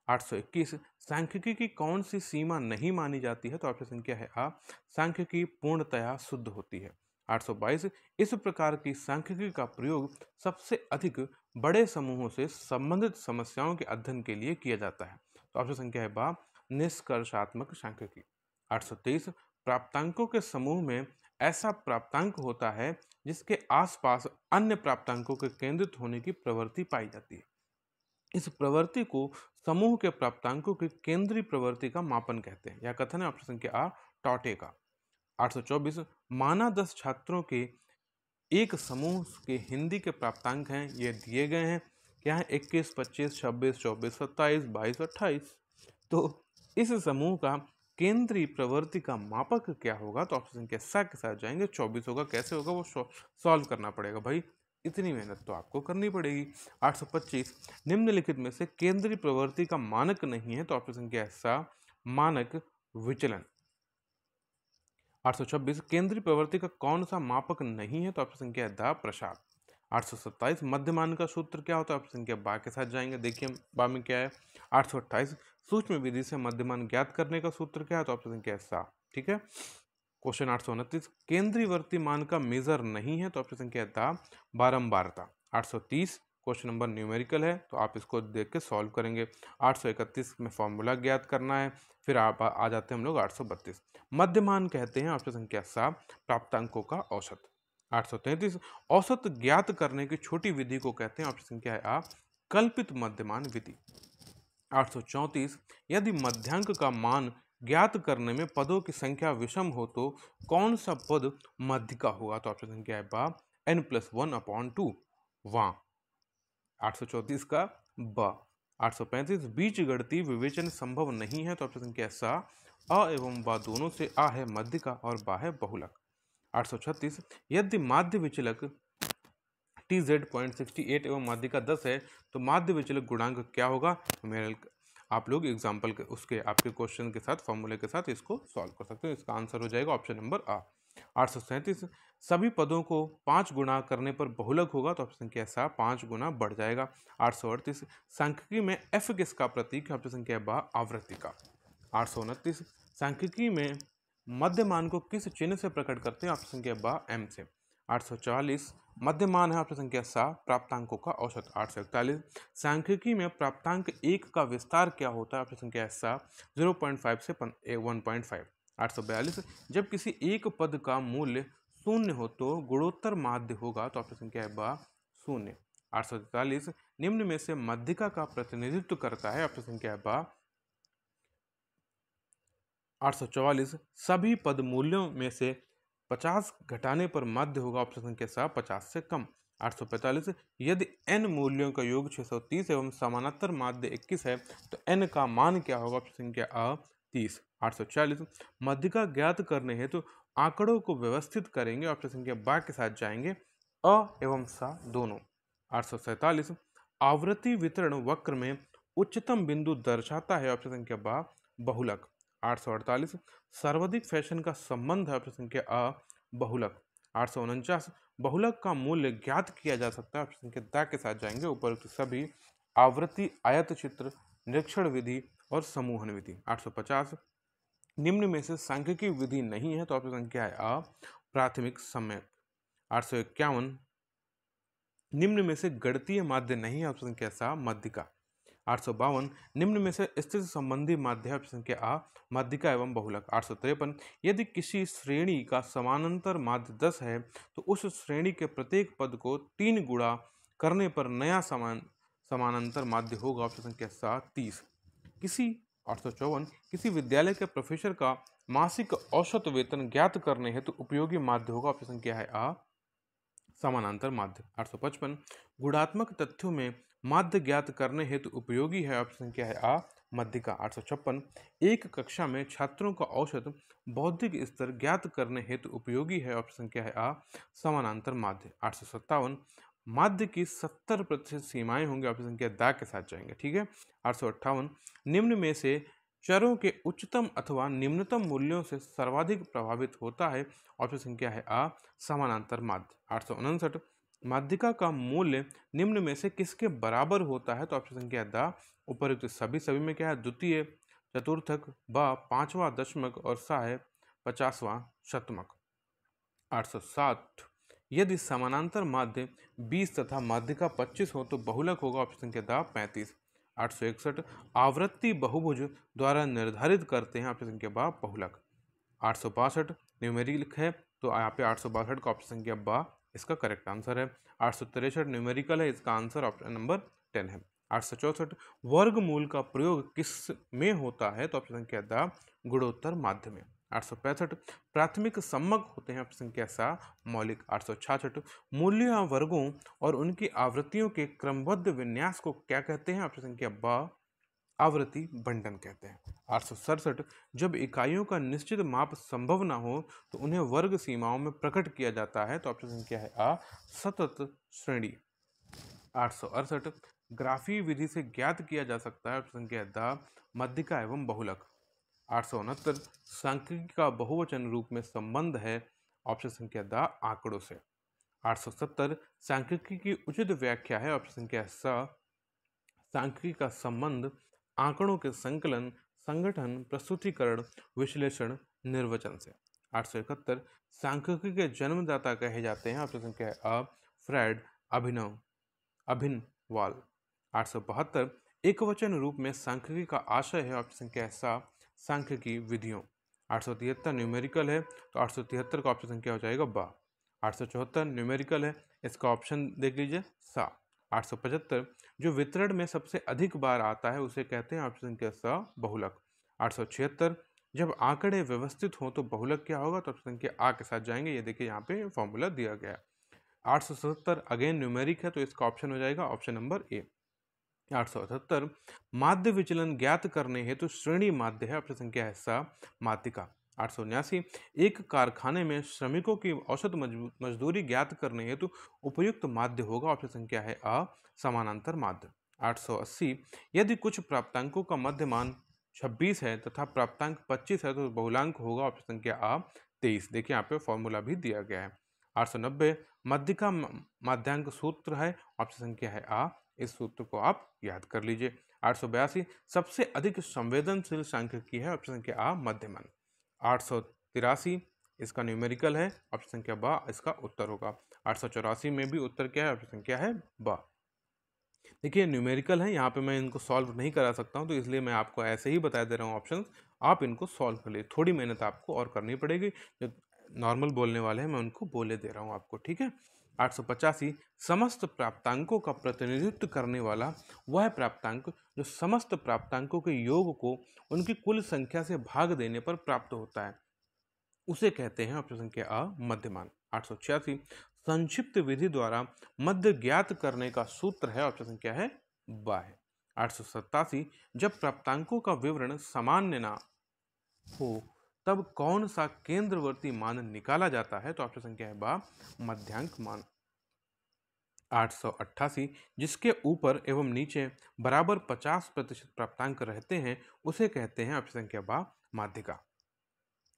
821 सांख्यिकी की कौन सी सीमा नहीं मानी जाती है? तो ऑप्शन संख्या है आ सांख्यिकी पूर्णतया शुद्ध होती है। 822 इस प्रकार की सांख्यिकी का प्रयोग सबसे अधिक बड़े समूहों से संबंधित समस्याओं के अध्ययन के लिए किया जाता है। तो ऑप्शन संख्या है बा निष्कर्षात्मक सांख्यिकी। 823 प्राप्तांकों के समूह में ऐसा प्राप्तांक होता है जिसके आसपास अन्य प्राप्तांकों के केंद्रित होने की प्रवृत्ति पाई जाती है। इस प्रवृत्ति को समूह के प्राप्तांकों की केंद्रीय प्रवृत्ति का मापन कहते हैं। यह कथन है ऑप्शन संख्या आ टॉटे का। 824 माना 10 छात्रों के एक समूह के हिंदी के प्राप्तांक हैं, ये दिए गए हैं। क्या है 21, 25, 26, 24, 27, 22, 28। तो इस समूह का केंद्रीय प्रवृत्ति का मापक क्या होगा? तो ऑप्शन संख्या सा के साथ जाएंगे 24 होगा। कैसे होगा वो सॉल्व करना पड़ेगा भाई। इतनी मेहनत तो आपको करनी पड़ेगी। 825 निम्नलिखित में से केंद्रीय प्रवृत्ति का मानक नहीं है, तो ऑप्शन संख्या सा मानक विचलन। 826 केंद्रीय प्रवृत्ति का कौन सा मापक नहीं है, तो ऑप्शन संख्या द प्रसाद। 827 मध्यमान का सूत्र क्या होता है, ऑप्शन संख्या बा के साथ जाएंगे। देखिए बा में क्या है। 828 सूक्ष्म विधि से मध्यमान ज्ञात करने का सूत्र क्या है, तो ऑप्शन संख्या सा। ठीक है। क्वेश्चन 829 केंद्रीयवर्ती मान का मेजर नहीं है, तो ऑप्शन संख्या दा बारंबारता। 830 क्वेश्चन नंबर न्यूमेरिकल है, तो आप इसको देख के सॉल्व करेंगे। 831 में फॉर्मूला ज्ञात करना है। फिर आप आ जाते हैं हम लोग 832 मध्यमान कहते हैं, ऑप्शन संख्या सा प्राप्तांकों का औसत। 833 औसत ज्ञात करने की छोटी विधि को कहते हैं, ऑप्शन संख्या है आ कल्पित मध्यमान विधि। 834 यदि मध्यांक का मान ज्ञात करने में पदों की संख्या विषम हो तो कौन सा पद मध्यिका होगा, तो ऑप्शन संख्या है बा n+1/2 वहां। 834 का ब। 835 बीज गणितीय विवेचन संभव नहीं है, तो ऑप्शन संख्या सा अ एवं बा दोनों से आ है मध्यिका और बा है बहुलक। 836 यदि माध्य विचलक TZ 0.68 एवं माध्यिका 10 है तो माध्य विचलक गुणांक क्या होगा। मेरे आप लोग एग्जाम्पल के उसके आपके क्वेश्चन के साथ फॉर्मूले के साथ इसको सॉल्व कर सकते हो। इसका आंसर हो जाएगा ऑप्शन नंबर आ। 837 सभी पदों को 5 गुना करने पर बहुलक होगा, तो ऑप्शन संख्या सा 5 गुना बढ़ जाएगा। 838 सांख्यिकी में f किसका प्रतीक है, ऑप्शन संख्या बा आवृत्ति का। 829 सांख्यिकी में मध्यमान को किस चिन्ह से प्रकट करते हैं, ऑप्शन संख्या बा m से। 844 मध्यमान है, ऑप्शन संख्या सा प्राप्तांकों का औसत। 841 सांख्यिकी में प्राप्तांक 1 का विस्तार क्या होता है, ऑप्शन संख्या सा 0.5 से 1.5। 842 जब किसी एक पद का मूल्य शून्य हो तो गुणोत्तर माध्य होगा, तो ऑप्शन संख्या है बा शून्य। 843 निम्न में से मध्यिका का प्रतिनिधित्व करता है, ऑप्शन संख्या है बा। 844 सभी पद मूल्यों में से 50 घटाने पर माध्य होगा, ऑप्शन संख्या सा 50 से कम। 845 यदि n मूल्यों का योग 630 एवं समानांतर माध्य 21 है तो n का मान क्या होगा, ऑप्शन संख्या आ 30। 846 मध्यिका ज्ञात करने हेतु आंकड़ों को व्यवस्थित करेंगे, ऑप्शन संख्या बा के साथ जाएंगे अ एवं सा दोनों। 847 आवृत्ति वितरण वक्र में उच्चतम बिंदु दर्शाता है, ऑप्शन संख्या बा बहुलक। 848 सर्वाधिक फैशन का संबंध है, ऑप्शन संख्या अ बहुलक। 849 बहुलक का मूल्य ज्ञात किया जा सकता है, ऑप्शन संख्या दा के साथ जाएंगे उपरोक्त सभी आवृत्ति आयत चित्र निरीक्षण विधि और समूहन विधि। 850 निम्न में से सांख्यिकी विधि नहीं है, तो ऑप्शन संख्या है आ प्राथमिक सम्यक। 851 निम्न में से गणितीय माध्य नहीं है, ऑप्शन संख्या सा मध्यिका। 852 निम्न में से स्थिति संबंधी माध्य है, ऑप्शन संख्या आ मध्यिका एवं बहुलक। 853 यदि किसी श्रेणी का समानांतर माध्य 10 है तो उस श्रेणी के प्रत्येक पद को 3 गुणा करने पर नया समानांतर माध्य होगा, ऑप्शन संख्या सा 30। 854 किसी विद्यालय के प्रोफेसर का मासिक औसत वेतन ज्ञात करने हेतु उपयोगी माध्य होगा, ऑप्शन संख्या है आ समानांतर माध्य। 855 गुणात्मक तथ्यों में माध्य ज्ञात करने हेतु उपयोगी है, ऑप्शन संख्या है आ मध्यिका। 856 एक कक्षा में छात्रों का औसत बौद्धिक स्तर ज्ञात करने हेतु उपयोगी है, ऑप्शन संख्या है आ समानांतर माध्य। 857 माध्य की 70% सीमाएं होंगी, ऑप्शन संख्या दा के साथ जाएंगे। ठीक है। 858 निम्न में से चरों के उच्चतम अथवा निम्नतम मूल्यों से सर्वाधिक प्रभावित होता है, ऑप्शन संख्या है आ समानांतर माध्य। 859 माध्यिका का मूल्य निम्न में से किसके बराबर होता है, तो ऑप्शन संख्या दा उपयुक्त सभी में क्या है द्वितीय चतुर्थक ब 5वां दशमक और सा है 50वां शतमक। 860 यदि समानांतर माध्य 20 तथा माध्यिका 25 हो तो बहुलक होगा, ऑप्शन संख्या दा 35। 861 आवृत्ति बहुभुज द्वारा निर्धारित करते हैं, ऑप्शन संख्या बा बहुलक। 862 न्यूमेरिकल है तो यहाँ पे 862 का ऑप्शन संख्या बा इसका करेक्ट आंसर है। 863 न्यूमेरिकल है, इसका आंसर ऑप्शन नंबर 10 है। 864 वर्गमूल का प्रयोग किस में होता है, तो ऑप्शन संख्या दा गुणोत्तर माध्य में। 865 प्राथमिक सम्मक होते हैं, ऑप्शन संख्या सा मौलिक। 866 मूल्य वर्गों और उनकी आवृत्तियों के क्रमबद्ध विन्यास को क्या कहते हैं, ऑप्शन संख्या ब आवृत्ति बंटन कहते हैं। 867 जब इकाइयों का निश्चित माप संभव न हो तो उन्हें वर्ग सीमाओं में प्रकट किया जाता है। तो ऑप्शन संख्या है आ, सतत श्रेणी। 868 ग्राफी विधि से ज्ञात किया जा सकता है। ऑप्शन संख्या है द, मध्यिका एवं बहुलक। 869 सांख्यिकी का बहुवचन रूप में संबंध है। ऑप्शन संख्या द, आंकड़ों से। 870 सांख्यिकी की उचित व्याख्या है। ऑप्शन संख्या स, सांख्यिकी का संबंध आंकड़ों के संकलन, संगठन, प्रस्तुतिकरण, विश्लेषण, निर्वचन से। 871 सांख्यिकी के जन्मदाता कहे जाते हैं। ऑप्शन संख्या है अ, फ्रेड, अभिनवाल। 872 एक वचन रूप में सांख्यिकी का आशय है। ऑप्शन संख्या है सा, सांख्यिकी विधियों। 873 न्यूमेरिकल है, तो 873 का ऑप्शन संख्या हो जाएगा बा। 874 न्यूमेरिकल है, इसका ऑप्शन देख लीजिए सा। 875 जो वितरण में सबसे अधिक बार आता है उसे कहते हैं। ऑप्शन संख्या स, बहुलक। 876 जब आंकड़े व्यवस्थित हों तो बहुलक क्या होगा? तो ऑप्शन संख्या आ के साथ जाएंगे। ये देखिए यहाँ पे फॉर्मूला दिया गया है। 877 अगेन न्यूमेरिक है, तो इसका ऑप्शन हो जाएगा ऑप्शन नंबर ए। 878 माध्य विचलन ज्ञात करने हेतु श्रेणी माध्य है। ऑप्शन संख्या है सा, माध्यिका। 879 एक कारखाने में श्रमिकों की औसत मजदूरी ज्ञात करने हेतु उपयुक्त माध्य होगा। ऑप्शन संख्या है अ, समानांतर माध्य। 880 यदि कुछ प्राप्तांकों का मध्य मान 26 है तथा प्राप्तांक 25 है तो बहुलांक होगा। ऑप्शन संख्या आ, 23। देखिए यहाँ पे फॉर्मूला भी दिया गया है। 890 मध्यिका माध्यांक सूत्र है। ऑप्शन संख्या है आ, इस सूत्र को आप याद कर लीजिए। 882 सबसे अधिक संवेदनशील सांख्यिकी है। ऑप्शन संख्या आ, मध्यमान। 883 इसका न्यूमेरिकल है। ऑप्शन संख्या बा इसका उत्तर होगा। 884 में भी उत्तर क्या है? ऑप्शन संख्या है बा। देखिए न्यूमेरिकल है, यहाँ पे मैं इनको सॉल्व नहीं करा सकता हूँ, तो इसलिए मैं आपको ऐसे ही बता दे रहा हूँ ऑप्शन, आप इनको सॉल्व कर लीजिए। थोड़ी मेहनत आपको और करनी पड़ेगी। जो नॉर्मल बोलने वाले हैं मैं उनको बोले दे रहा हूँ आपको, ठीक है। 885 समस्त प्राप्तांकों का प्रतिनिधित्व करने वाला वह प्राप्तांक जो समस्त प्राप्तांकों के योग को उनकी कुल संख्या से भाग देने पर प्राप्त होता है उसे कहते हैं। ऑप्शन संख्या अ, मध्यमान। 886 संक्षिप्त विधि द्वारा मध्य ज्ञात करने का सूत्र है। ऑप्शन संख्या है बा है। 887 जब प्राप्तांकों का विवरण सामान्य ना हो तब कौन सा केंद्रवर्ती मान निकाला जाता है? तो ऑप्शन संख्या है बा, मध्यांक मान। 888 जिसके ऊपर एवं नीचे बराबर 50% प्राप्तांक रहते हैं उसे कहते हैं। ऑप्शन संख्या बा, माध्यिका।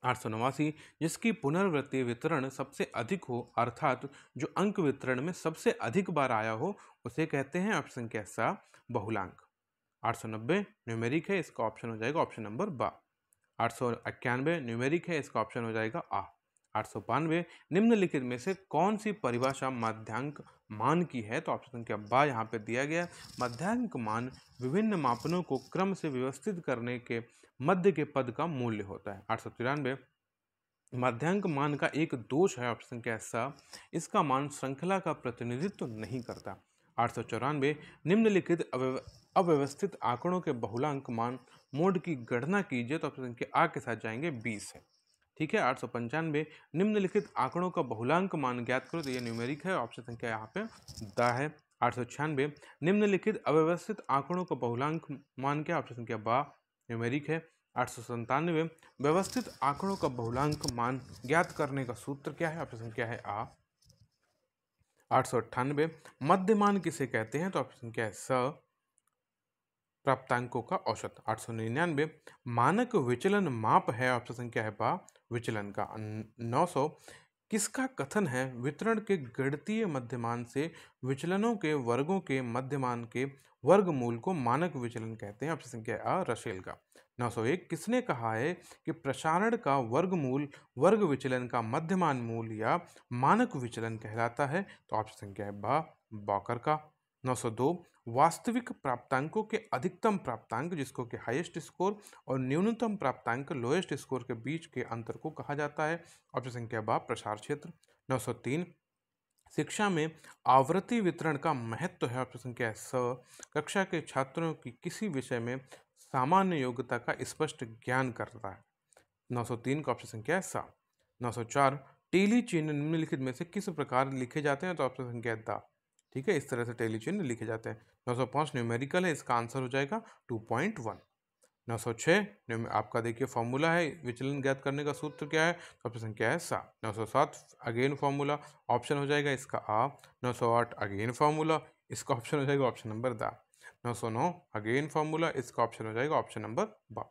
889 जिसकी पुनरावृत्ति वितरण सबसे अधिक हो अर्थात जो अंक वितरण में सबसे अधिक बार आया हो उसे कहते हैं। ऑप्शन संख्या सा, बहुलांक। 890 न्यूमेरिक है, इसका ऑप्शन हो जाएगा ऑप्शन नंबर बा। 891 न्यूमेरिक है, इसका ऑप्शन हो जाएगा आ। 892 निम्नलिखित में से कौन सी परिभाषा माध्यांक मान की है? तो ऑप्शन संख्या बा यहाँ पे दिया गया। माध्यांक मान विभिन्न मापनों को क्रम से व्यवस्थित करने के मध्य के पद का मूल्य होता है। 893 माध्यांक मान का एक दोष है। ऑप्शन संख्या सा, इसका मान श्रृंखला का प्रतिनिधित्व नहीं करता। 894 निम्नलिखित अव्यवस्थित आंकड़ों के बहुलांक मान मोड की गणना कीजिए। तो ऑप्शन संख्या आ के साथ जाएंगे 20 है, ठीक है। 895 निम्नलिखित आंकड़ों का बहुलांक मान ज्ञात करो। तो ये न्यूमेरिक है, ऑप्शन संख्या यहाँ पे द है। 896 निम्नलिखित अव्यवस्थित आंकड़ों का बहुलांक मान क्या? ऑप्शन संख्या बा, न्यूमेरिक है। 897 व्यवस्थित आंकड़ों का बहुलांक मान ज्ञात करने का सूत्र क्या है? ऑप्शन संख्या है आ। 898 मध्यमान किसे कहते हैं? तो ऑप्शन संख्या है स, प्राप्तांकों का औसत। 899 मानक विचलन माप है। ऑप्शन संख्या है बा, विचलन का। 900 किसका कथन है? वितरण के गणितीय मध्यमान से विचलनों के वर्गों के मध्यमान के वर्गमूल को मानक विचलन कहते हैं। ऑप्शन संख्या आ, रसेल का। 901 किसने कहा है कि प्रसारण का वर्गमूल वर्ग विचलन का मध्यमान मूल या मानक विचलन कहलाता है? तो ऑप्शन संख्या है बा, बॉकर का। 902 वास्तविक प्राप्तांकों के अधिकतम प्राप्तांक जिसको कि हाईएस्ट स्कोर और न्यूनतम प्राप्तांक लोएस्ट स्कोर के बीच के अंतर को कहा जाता है। ऑप्शन संख्या बा, प्रसार क्षेत्र। 903 शिक्षा में आवृत्ति वितरण का महत्व है। ऑप्शन संख्या स, कक्षा के छात्रों की किसी विषय में सामान्य योग्यता का स्पष्ट ज्ञान करता है। 903 का ऑप्शन संख्या है सा। 904 टेली चिन्ह निम्नलिखित में से किस प्रकार लिखे जाते हैं? तो ऑप्शन संख्या द, ठीक है, इस तरह से टेली चिन्ह लिखे जाते हैं। 905 न्यूमेरिकल है, इसका आंसर हो जाएगा 2.1। 906 आपका देखिए फॉर्मूला है, विचलन ज्ञात करने का सूत्र क्या है, तो ऑप्शन क्या है 7। 907 अगेन फॉर्मूला, ऑप्शन हो जाएगा इसका आ। 908 अगेन फॉर्मूला, इसका ऑप्शन हो जाएगा option number the. 909 again formula, इसका ऑप्शन हो जाएगा ऑप्शन नंबर बा।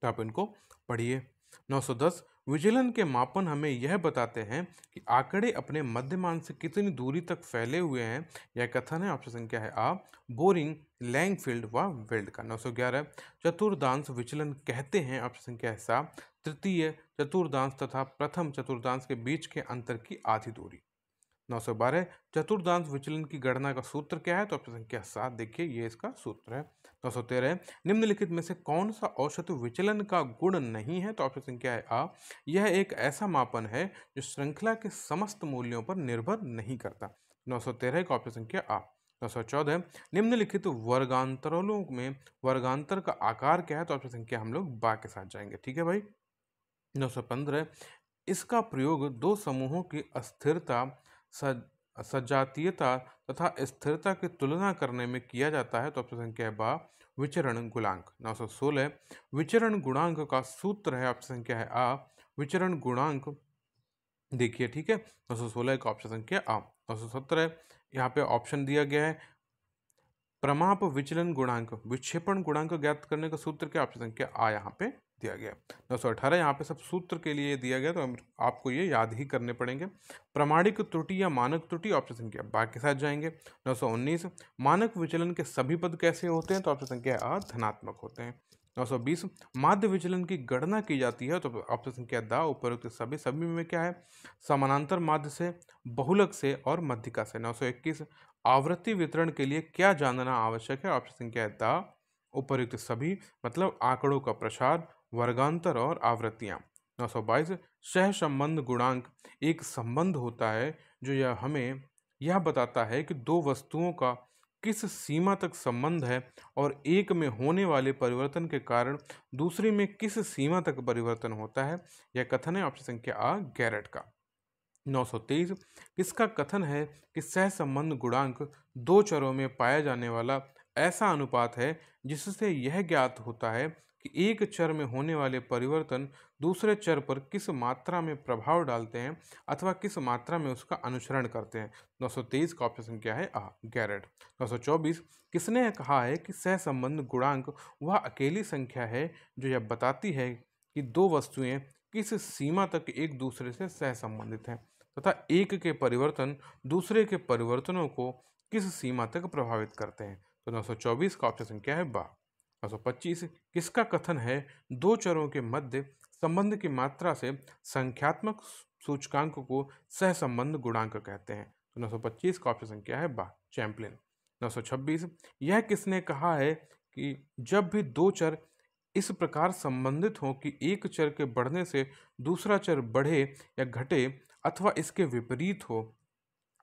तो आप इनको पढ़िए। 910 विचलन के मापन हमें यह बताते हैं कि आंकड़े अपने मध्यमान से कितनी दूरी तक फैले हुए हैं। यह कथन है, ऑप्शन संख्या है आ, बोरिंग, लैंगफील्ड व वेल्ड का। 911 चतुर्थांश विचलन कहते हैं, ऑप्शन संख्या है सा, तृतीय चतुर्थांश तथा प्रथम चतुर्थांश के बीच के अंतर की आधी दूरी। 912 चतुर्थांश विचलन की गणना का सूत्र क्या है, तो ऑप्शन संख्या 7 देखिए ये इसका सूत्र है। 913 निम्नलिखित में से कौन सा औसत विचलन का गुण नहीं है, तो ऑप्शन संख्या है आ, यह एक ऐसा मापन है जो श्रृंखला के समस्त मूल्यों पर निर्भर नहीं करता। 913 का ऑप्शन संख्या आ। 914 निम्नलिखित वर्गांतरों में वर्गांतर का आकार क्या है, तो ऑप्शन संख्या हम लोग बा के साथ जाएंगे। ठीक है भाई। 915 इसका प्रयोग दो समूहों की अस्थिरता, सजातीयता तथा स्थिरता की तुलना करने में किया जाता है, तो ऑप्शन संख्या है बा, विचरण गुणांक। 916 विचरण गुणांक का सूत्र है, ऑप्शन संख्या है आ, विचरण गुणांक देखिए। ठीक है, 916 का ऑप्शन संख्या आ। 917 यहाँ पे ऑप्शन दिया गया है, प्रमाप विचलन गुणांक, विक्षेपण गुणांक ज्ञात करने का सूत्र क्या, ऑप्शन संख्या आ यहाँ पे दिया गया। 918 यहाँ पे सब सूत्र के लिए दिया गया, तो आपको ये याद ही करने पड़ेंगे। प्रमाणिक त्रुटि या मानक त्रुटि, ऑप्शन संख्या बा के साथ जाएंगे। 919 मानक विचलन के सभी पद कैसे होते हैं, तो ऑप्शन संख्या आ, धनात्मक होते हैं। 920 माध्य विचलन की गणना की जाती है, तो ऑप्शन संख्या दा, उपरोक्त सभी में क्या है, समानांतर माध्य से, बहुलक से और मध्यिका से। 921 आवृत्ति वितरण के लिए क्या जानना आवश्यक है, ऑप्शन संख्या है दा, उपयुक्त सभी, मतलब आंकड़ों का प्रसार, वर्गांतर और आवृत्तियां। 922 सहसंबंध गुणांक एक संबंध होता है जो हमें यह बताता है कि दो वस्तुओं का किस सीमा तक संबंध है और एक में होने वाले परिवर्तन के कारण दूसरे में किस सीमा तक परिवर्तन होता है। यह कथन है, ऑप्शन संख्या आ, गैरेट का। 923 किसका कथन है कि सहसंबंध गुणांक दो चरों में पाया जाने वाला ऐसा अनुपात है जिससे यह ज्ञात होता है कि एक चर में होने वाले परिवर्तन दूसरे चर पर किस मात्रा में प्रभाव डालते हैं अथवा किस मात्रा में उसका अनुसरण करते हैं। 923 का ऑप्शन संख्या है आ, गैरेट। 924 किसने कहा है कि सहसंबंध गुणांक वह अकेली संख्या है जो यह बताती है कि दो वस्तुएं किस सीमा तक एक दूसरे से सहसंबंधित हैं तथा एक के परिवर्तन दूसरे के परिवर्तनों को किस सीमा तक प्रभावित करते हैं। तो 924 का ऑप्शन संख्या है बा। 925 किसका कथन है दो चरों के मध्य संबंध की मात्रा से संख्यात्मक सूचकांक को सहसंबंध गुणांक कहते हैं। तो 925 का ऑप्शन संख्या है बा, चैंपलिन। 926 यह किसने कहा है कि जब भी दो चर इस प्रकार संबंधित हों कि एक चर के बढ़ने से दूसरा चर बढ़े या घटे अथवा इसके विपरीत हो,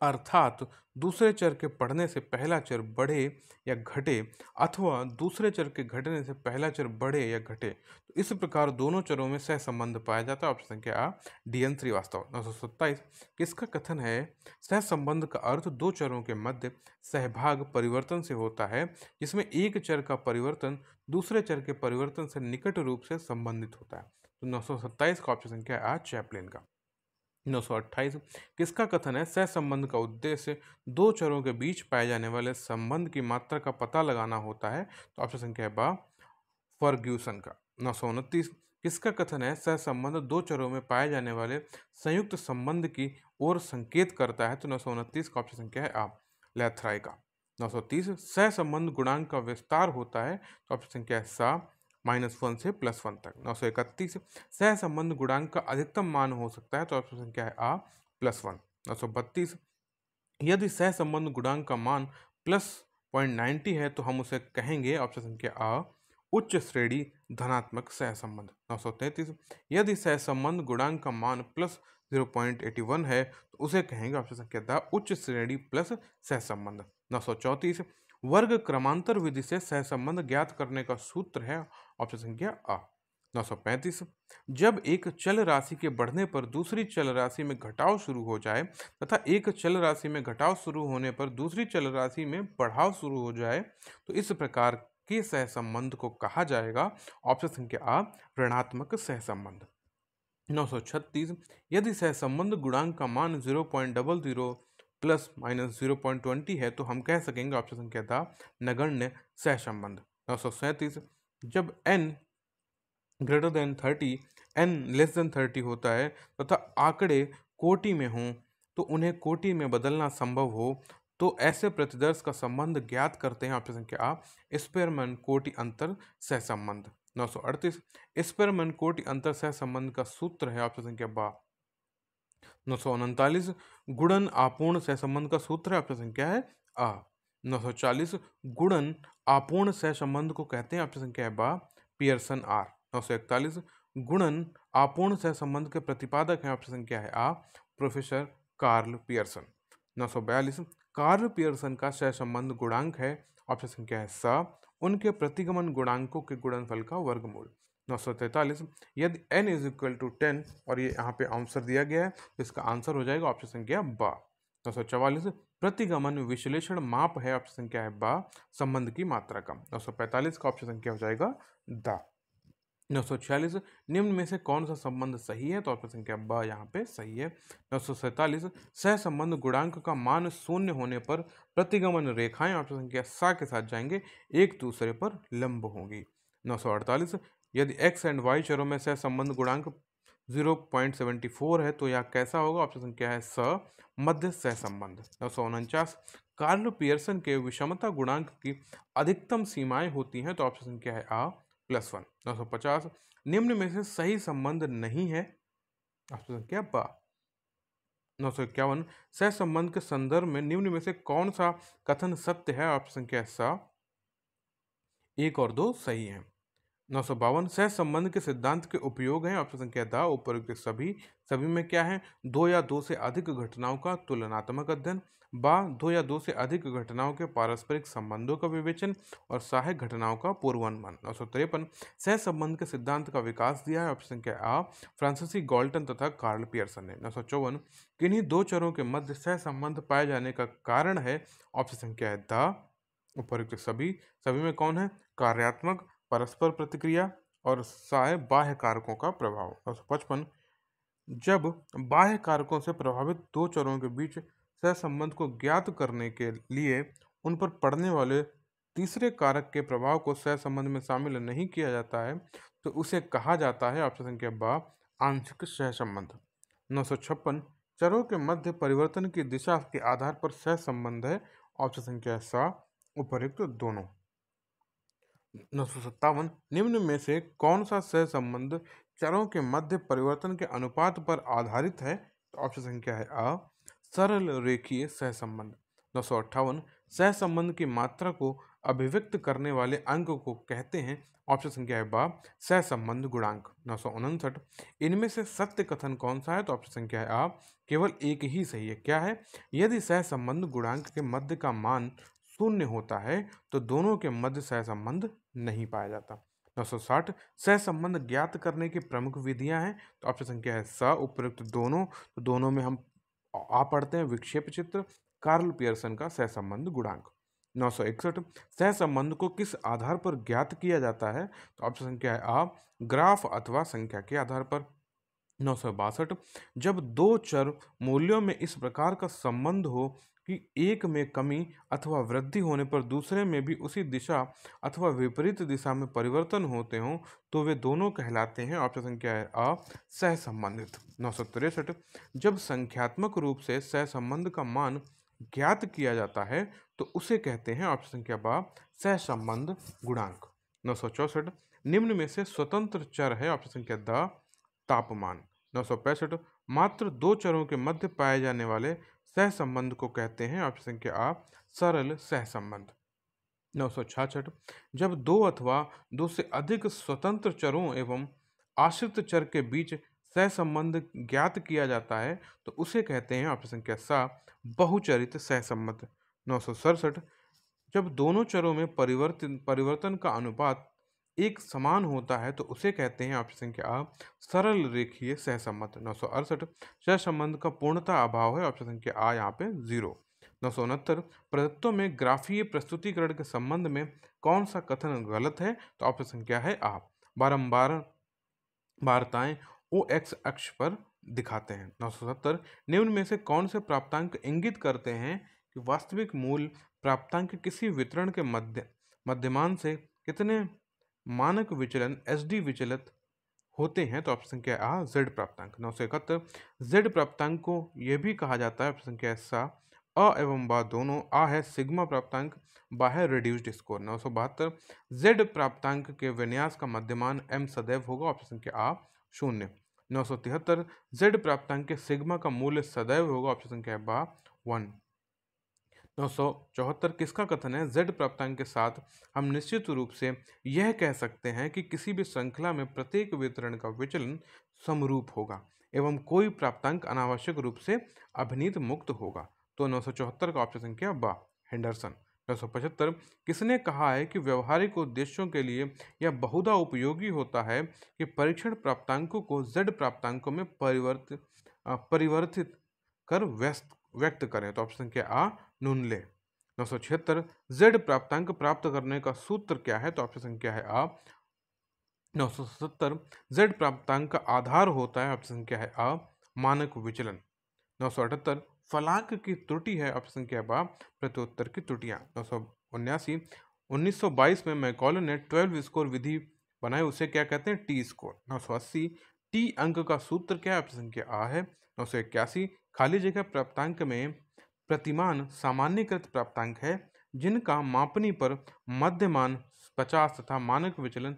अर्थात दूसरे चर के बढ़ने से पहला चर बढ़े या घटे अथवा दूसरे चर के घटने से पहला चर बढ़े या घटे, तो इस प्रकार दोनों चरों में सहसंबंध पाया जाता है। ऑप्शन संख्या आ, DN श्रीवास्तव। 927 किसका कथन है सहसंबंध का अर्थ दो चरों के मध्य सहभाग परिवर्तन से होता है जिसमें एक चर का परिवर्तन दूसरे चर के परिवर्तन से निकट रूप से संबंधित होता है। तो 927 का ऑप्शन संख्या आ, चैपलिन का। 928 किसका कथन है सहसंबंध का उद्देश्य दो चरों के बीच पाए जाने वाले संबंध की मात्रा का पता लगाना होता है। तो ऑप्शन संख्या है बा, फर्ग्यूसन का। 929 किसका कथन है सहसंबंध दो चरों में पाए जाने वाले संयुक्त संबंध की ओर संकेत करता है। तो 929 का ऑप्शन संख्या है आ, लैथराई का। 930 सहसंबंध गुणांक का विस्तार होता है। तो ऑप्शन संख्या है सा, -1 से +1 तक। 931 सहसंबंध गुणांक का अधिकतम मान हो सकता है। तो ऑप्शन संख्या है आ, +1। 932 यदि सहसंबंध गुणांक का मान +0.90 है तो हम उसे कहेंगे, ऑप्शन संख्या आ, उच्च श्रेणी धनात्मक सहसंबंध। 933 यदि सहसंबंध गुणांक का मान +0.81 है तो उसे कहेंगे, ऑप्शन संख्या द, उच्च श्रेणी प्लस सहसंबंध। 934 वर्ग क्रमांतर विधि से सहसंबंध ज्ञात करने का सूत्र है। ऑप्शन संख्या आ, 935 जब एक चल राशि के बढ़ने पर दूसरी चल राशि में घटाव शुरू हो जाए तथा एक चल राशि में घटाव शुरू होने पर दूसरी चल राशि में बढ़ाव शुरू हो जाए तो इस प्रकार के सहसंबंध को कहा जाएगा। ऑप्शन संख्या आ ऋणात्मक सहसंबंध। 936 यदि सहसंबंध गुणांक का मान 0.00 प्लस माइनस 0.20 है तो हम कह सकेंगे ऑप्शन संख्या था नगण्य सहसंबंध। 937 जब n greater than 30 n less than 30 होता है तथा आंकड़े कोटि में हों तो उन्हें कोटि में बदलना संभव हो तो ऐसे प्रतिदर्श का संबंध ज्ञात करते हैं। ऑप्शन संख्या आ स्पेयरमैन कोटि अंतर सहसंबंध। 938 स्पेयरमैन कोटि अंतर सहसंबंध का सूत्र है। ऑप्शन संख्या बा। 939 गुणन आपूर्ण सहसंबंध का सूत्र है। ऑप्शन संख्या है आ। 940 गुणन आपूर्ण सहसंबंध को कहते हैं। ऑप्शन संख्या है बा पियर्सन आर। 941 गुणन आपूर्ण सहसंबंध के प्रतिपादक हैं। ऑप्शन संख्या है आ professor Karl Pearson. 942 Karl Pearson का सहसंबंध गुणांक है। ऑप्शन संख्या है सा उनके प्रतिगमन गुणांकों के गुणनफल का वर्गमूल। 943 यदि n इज इक्वल टू 10 और ये यहाँ पे आंसर दिया गया है तो इसका आंसर हो जाएगा ऑप्शन संख्या बा। 944 प्रतिगमन विश्लेषण माप है। ऑप्शन संख्या है बा संबंध की मात्रा का। 945 का ऑप्शन संख्या हो जाएगा दा। 946 निम्न में से कौन सा संबंध सही है तो ऑप्शन संख्या ब यहाँ पे सही है। 947 सहसंबंध गुणांक का मान शून्य होने पर प्रतिगमन रेखाएं ऑप्शन संख्या सा के साथ जाएंगे एक दूसरे पर लंब होंगी। 948 यदि x एंड y चरों में सहसंबंध गुणांक 0.74 है तो यह कैसा होगा। ऑप्शन संख्या है स मध्य सहसंबंध। 949 कार्ल पियर्सन के विषमता गुणांक की अधिकतम सीमाएं होती हैं तो ऑप्शन संख्या है आ +1। 950 निम्न में से सही संबंध नहीं है। ऑप्शन संख्या बा। 951 सहसंबंध के संदर्भ में निम्न में से कौन सा कथन सत्य है। ऑप्शन संख्या सा 1 और 2 सही है। 952 सहसंबंध के सिद्धांत के उपयोग हैं। ऑप्शन संख्या दा उपयुक्त सभी में क्या है 2 या 2 से अधिक घटनाओं का तुलनात्मक अध्ययन, बा 2 या 2 से अधिक घटनाओं के पारस्परिक संबंधों का विवेचन और सहायक घटनाओं का पूर्वानुमान। 953 सहसंबंध के सिद्धांत का विकास दिया है। ऑप्शन संख्या आ फ्रांसीसी गॉल्टन तथा कार्ल पियर्सन ने। 954 किन्हीं दो चरों के मध्य सहसंबंध पाए जाने का कारण है। ऑप्शन संख्या है दा उपयुक्त सभी में कौन है कार्यात्मक परस्पर प्रतिक्रिया और सहाय बाह्य कारकों का प्रभाव। 955 जब बाह्य कारकों से प्रभावित दो चरों के बीच सहसंबंध को ज्ञात करने के लिए उन पर पड़ने वाले तीसरे कारक के प्रभाव को सहसंबंध में शामिल नहीं किया जाता है तो उसे कहा जाता है। ऑप्शन संख्या बा आंशिक सहसंबंध। 956 चरों के मध्य परिवर्तन की दिशा के आधार पर सहसंबंध है। ऑप्शन संख्या सा उपर्युक्त दोनों। 957 निम्न में से कौन सा सहसंबंध चरों के मध्य परिवर्तन के अनुपात पर आधारित है तो ऑप्शन संख्या है आ सरल रेखीय सहसंबंध। 958 सहसंबंध की मात्रा को अभिव्यक्त करने वाले अंक को कहते हैं। ऑप्शन संख्या है बा सहसंबंध गुणांक। 959 इनमें से सत्य कथन कौन सा है तो ऑप्शन संख्या है आ केवल एक ही सही है। क्या है यदि सहसंबंध गुणांक के मध्य का मान शून्य होता है तो दोनों के मध्य सहसंबंध नहीं पाया जाता। 960 सहसंबंध ज्ञात करने की प्रमुख विधियां हैं तो ऑप्शन संख्या है स उपयुक्त दोनों। तो दोनों में हम आ पढ़ते हैं विक्षेप चित्र कार्ल पियर्सन का सहसंबंध गुणांक। 961 सहसंबंध को किस आधार पर ज्ञात किया जाता है तो ऑप्शन संख्या है आ ग्राफ अथवा संख्या के आधार पर। 962 जब दो चर मूल्यों में इस प्रकार का संबंध हो कि एक में कमी अथवा वृद्धि होने पर दूसरे में भी उसी दिशा अथवा विपरीत दिशा में परिवर्तन होते हों तो वे दोनों कहलाते हैं। ऑप्शन संख्या है आ सहसंबंधित। 963 जब संख्यात्मक रूप से सहसंबंध का मान ज्ञात किया जाता है तो उसे कहते हैं। ऑप्शन संख्या बा सहसंबंध गुणांक। 964 निम्न में से स्वतंत्र चर है। ऑप्शन संख्या द तापमान। 965 मात्र दो चरों के मध्य पाए जाने वाले सहसंबंध को कहते हैं। ऑप्शन संख्या आ सरल सहसंबंध। 966 जब दो अथवा दो से अधिक स्वतंत्र चरों एवं आश्रित चर के बीच सहसंबंध ज्ञात किया जाता है तो उसे कहते हैं। ऑप्शन संख्या सा बहुचरित सहसंबंध। 967 जब दोनों चरों में परिवर्तन का अनुपात एक समान होता है तो उसे कहते हैं ऑप्शन संख्या आ सरल रेखीय सहसंबंध। 968 सहसंबंध का पूर्णता अभाव है, ऑप्शन संख्या आ यहाँ पे 0। 969 प्रदत्तों में ग्राफीय प्रस्तुतिकरण के संबंध में कौन सा कथन गलत है, तो ऑप्शन संख्या है आ बारंबार वार्ताएं ओ एक्स अक्ष पर दिखाते हैं। 970 निम्न में से कौन से प्राप्तांक इंगित करते हैं कि वास्तविक मूल प्राप्तांक किसी वितरण के मध्यमान से कितने मानक विचलन एसडी विचलित होते हैं, तो ऑप्शन संख्या आ जेड प्राप्तांक। 971 जेड प्राप्तांक को यह भी कहा जाता है, ऑप्शन संख्या सा अ एवं बा दोनों, आ है सिग्मा प्राप्तांक, बा है रिड्यूस्ड स्कोर। 972 जेड प्राप्तांक के विन्यास का मध्यमान एम सदैव होगा, ऑप्शन संख्या आ 0। 973 जेड प्राप्तांक के सिग्मा का मूल्य सदैव होगा, ऑप्शन संख्या बा 1। 974 किसका कथन है, जेड प्राप्तांक के साथ हम निश्चित रूप से यह कह सकते हैं कि किसी भी श्रृंखला में प्रत्येक वितरण का विचलन समरूप होगा एवं कोई प्राप्तांक अनावश्यक रूप से अभिनीत मुक्त होगा। तो 974 का ऑप्शन संख्या बा हेंडरसन। 975 किसने कहा है कि व्यवहारिक उद्देश्यों के लिए यह बहुधा उपयोगी होता है कि परीक्षण प्राप्तांकों को जेड प्राप्तांकों में परिवर्तित कर व्यक्त करें, तो ऑप्शन संख्या आ नूनले। 976 जेड प्राप्तांक प्राप्त करने का सूत्र क्या है, तो ऑप्शन संख्या है आ 970 जेड प्राप्तांक का आधार होता है, ऑप्शन संख्या है आ मानक विचलन। 978 फलांक की त्रुटि है, ऑप्शन संख्या बा प्रत्युत्तर की त्रुटियां। 979 1922 में मैकॉले ने 12 स्कोर विधि बनाई, उसे क्या कहते हैं, टी स्कोर। 980 टी अंक का सूत्र क्या है, ऑप्शन संख्या आ है। 981 खाली जगह प्राप्तांक में प्रतिमान सामान्यकृत प्राप्तांक है जिनका मापनी पर मध्यमान 50 तथा मानक विचलन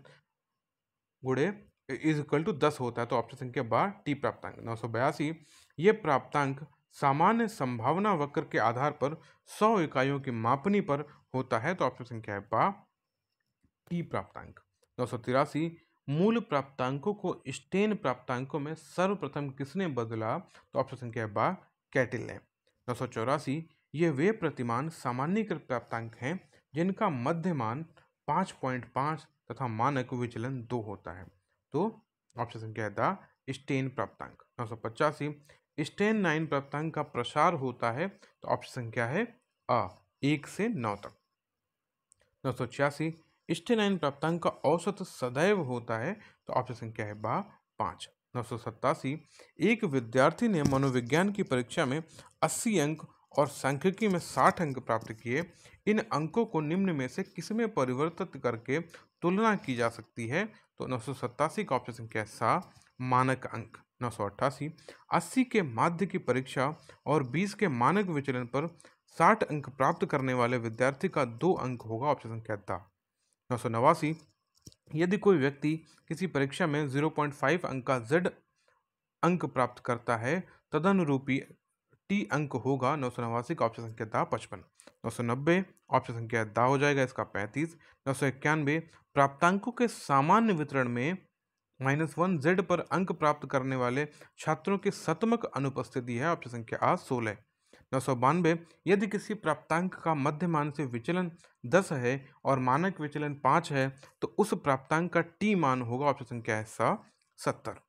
गुणे इज इक्वल टू 10 होता है, तो ऑप्शन संख्या बा टी प्राप्तांक। 982 ये प्राप्तांक सामान्य संभावना वक्र के आधार पर 100 इकाइयों की मापनी पर होता है, तो ऑप्शन संख्या है बा टी प्राप्तांक। 983 मूल प्राप्तांकों को स्टेन प्राप्तांकों में सर्वप्रथम किसने बदला, तो ऑप्शन संख्या बा कैटिल ने। 984 ये वे प्रतिमान सामान्यकृत प्राप्तांक हैं जिनका मध्यमान 5.5 तथा मानक विचलन 2 होता है, तो ऑप्शन संख्या है द स्टेन प्राप्तांक। 985 स्टेन 9 प्राप्तांक का प्रसार होता है, तो ऑप्शन संख्या है अ 1 से 9 तक। 986 स्टेन 9 प्राप्तांक का औसत सदैव होता है, तो ऑप्शन संख्या है बा 5। 987 एक विद्यार्थी ने मनोविज्ञान की परीक्षा में 80 अंक और सांख्यिकी में 60 अंक प्राप्त किए। इन अंकों को निम्न में से किसमें परिवर्तित करके तुलना की जा सकती है, तो 987 का ऑप्शन संख्या सा मानक अंक। 988 80 के माध्य की परीक्षा और 20 के मानक विचलन पर 60 अंक प्राप्त करने वाले विद्यार्थी का 2 अंक होगा, ऑप्शन संख्या द। 989 यदि कोई व्यक्ति किसी परीक्षा में 0.5 अंक का जेड अंक प्राप्त करता है तदनुरूपी टी अंक होगा, 989 का ऑप्शन संख्या दा 55। 990 ऑप्शन संख्या दा हो जाएगा इसका 35। 991 प्राप्तांकों के सामान्य वितरण में -1 जेड पर अंक प्राप्त करने वाले छात्रों की शतमक अनुपस्थिति है, ऑप्शन संख्या आ 16। 992 यदि किसी प्राप्तांक का मध्यमान से विचलन 10 है और मानक विचलन 5 है तो उस प्राप्तांक का टी मान होगा, ऑप्शन संख्या है सा 70।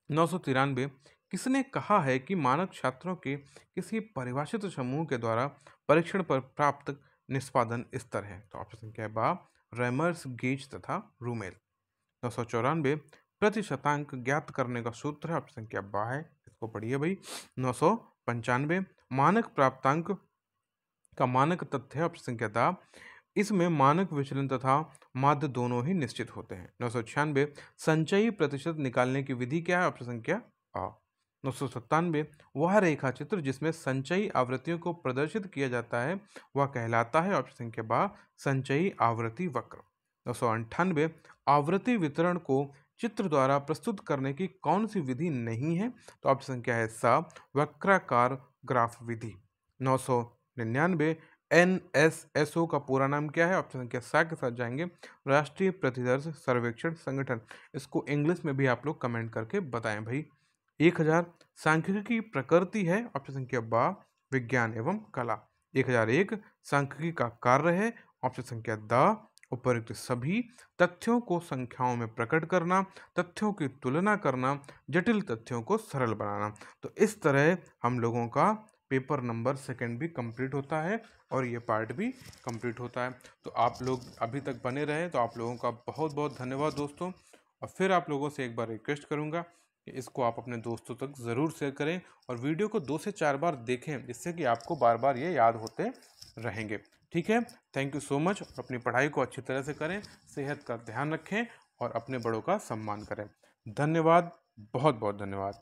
993 किसने कहा है कि मानक छात्रों के किसी परिभाषित समूह के द्वारा परीक्षण पर प्राप्त निष्पादन स्तर है, तो ऑप्शन संख्या है बा रैमर्स, गेज तथा रूमेल। 994 प्रतिशतांक ज्ञात करने का सूत्र है, ऑप्शन संख्या बा है, इसको पढ़िए भाई। 995 मानक प्राप्तांक का मानक तथ्य है, ऑप्शन संख्या दा, इसमें मानक विचलन तथा माध्य दोनों ही निश्चित होते हैं। 996 संचयी प्रतिशत निकालने की विधि क्या है, ऑप्शन संख्या आ। 997 वह रेखा चित्र जिसमें संचयी आवृत्तियों को प्रदर्शित किया जाता है वह कहलाता है, ऑप्शन संख्या बा संचयी आवृत्ति वक्र। 998 आवृत्ति वितरण को चित्र द्वारा प्रस्तुत करने की कौन सी विधि नहीं है, तो ऑप्शन संख्या है सा वक्राकार ग्राफ विधि। 999 NSSO का पूरा नाम क्या है, ऑप्शन संख्या सा के साथ जाएंगे राष्ट्रीय प्रतिदर्श सर्वेक्षण संगठन। इसको इंग्लिश में भी आप लोग कमेंट करके बताएं भाई। 1000 सांख्यिकी की प्रकृति है, ऑप्शन संख्या बा विज्ञान एवं कला। 1001 सांख्यिकी का कार्य है, ऑप्शन संख्या द उपरोक्त सभी तथ्यों को संख्याओं में प्रकट करना, तथ्यों की तुलना करना, जटिल तथ्यों को सरल बनाना। तो इस तरह हम लोगों का पेपर नंबर 2 भी कंप्लीट होता है और ये पार्ट भी कंप्लीट होता है। तो आप लोग अभी तक बने रहे तो आप लोगों का बहुत बहुत धन्यवाद दोस्तों। और फिर आप लोगों से एक बार रिक्वेस्ट करूंगा कि इसको आप अपने दोस्तों तक ज़रूर शेयर करें और वीडियो को 2 से 4 बार देखें, जिससे कि आपको बार बार ये याद होते रहेंगे। ठीक है, थैंक यू सो मच। और अपनी पढ़ाई को अच्छी तरह से करें, सेहत का ध्यान रखें और अपने बड़ों का सम्मान करें। धन्यवाद, बहुत बहुत धन्यवाद।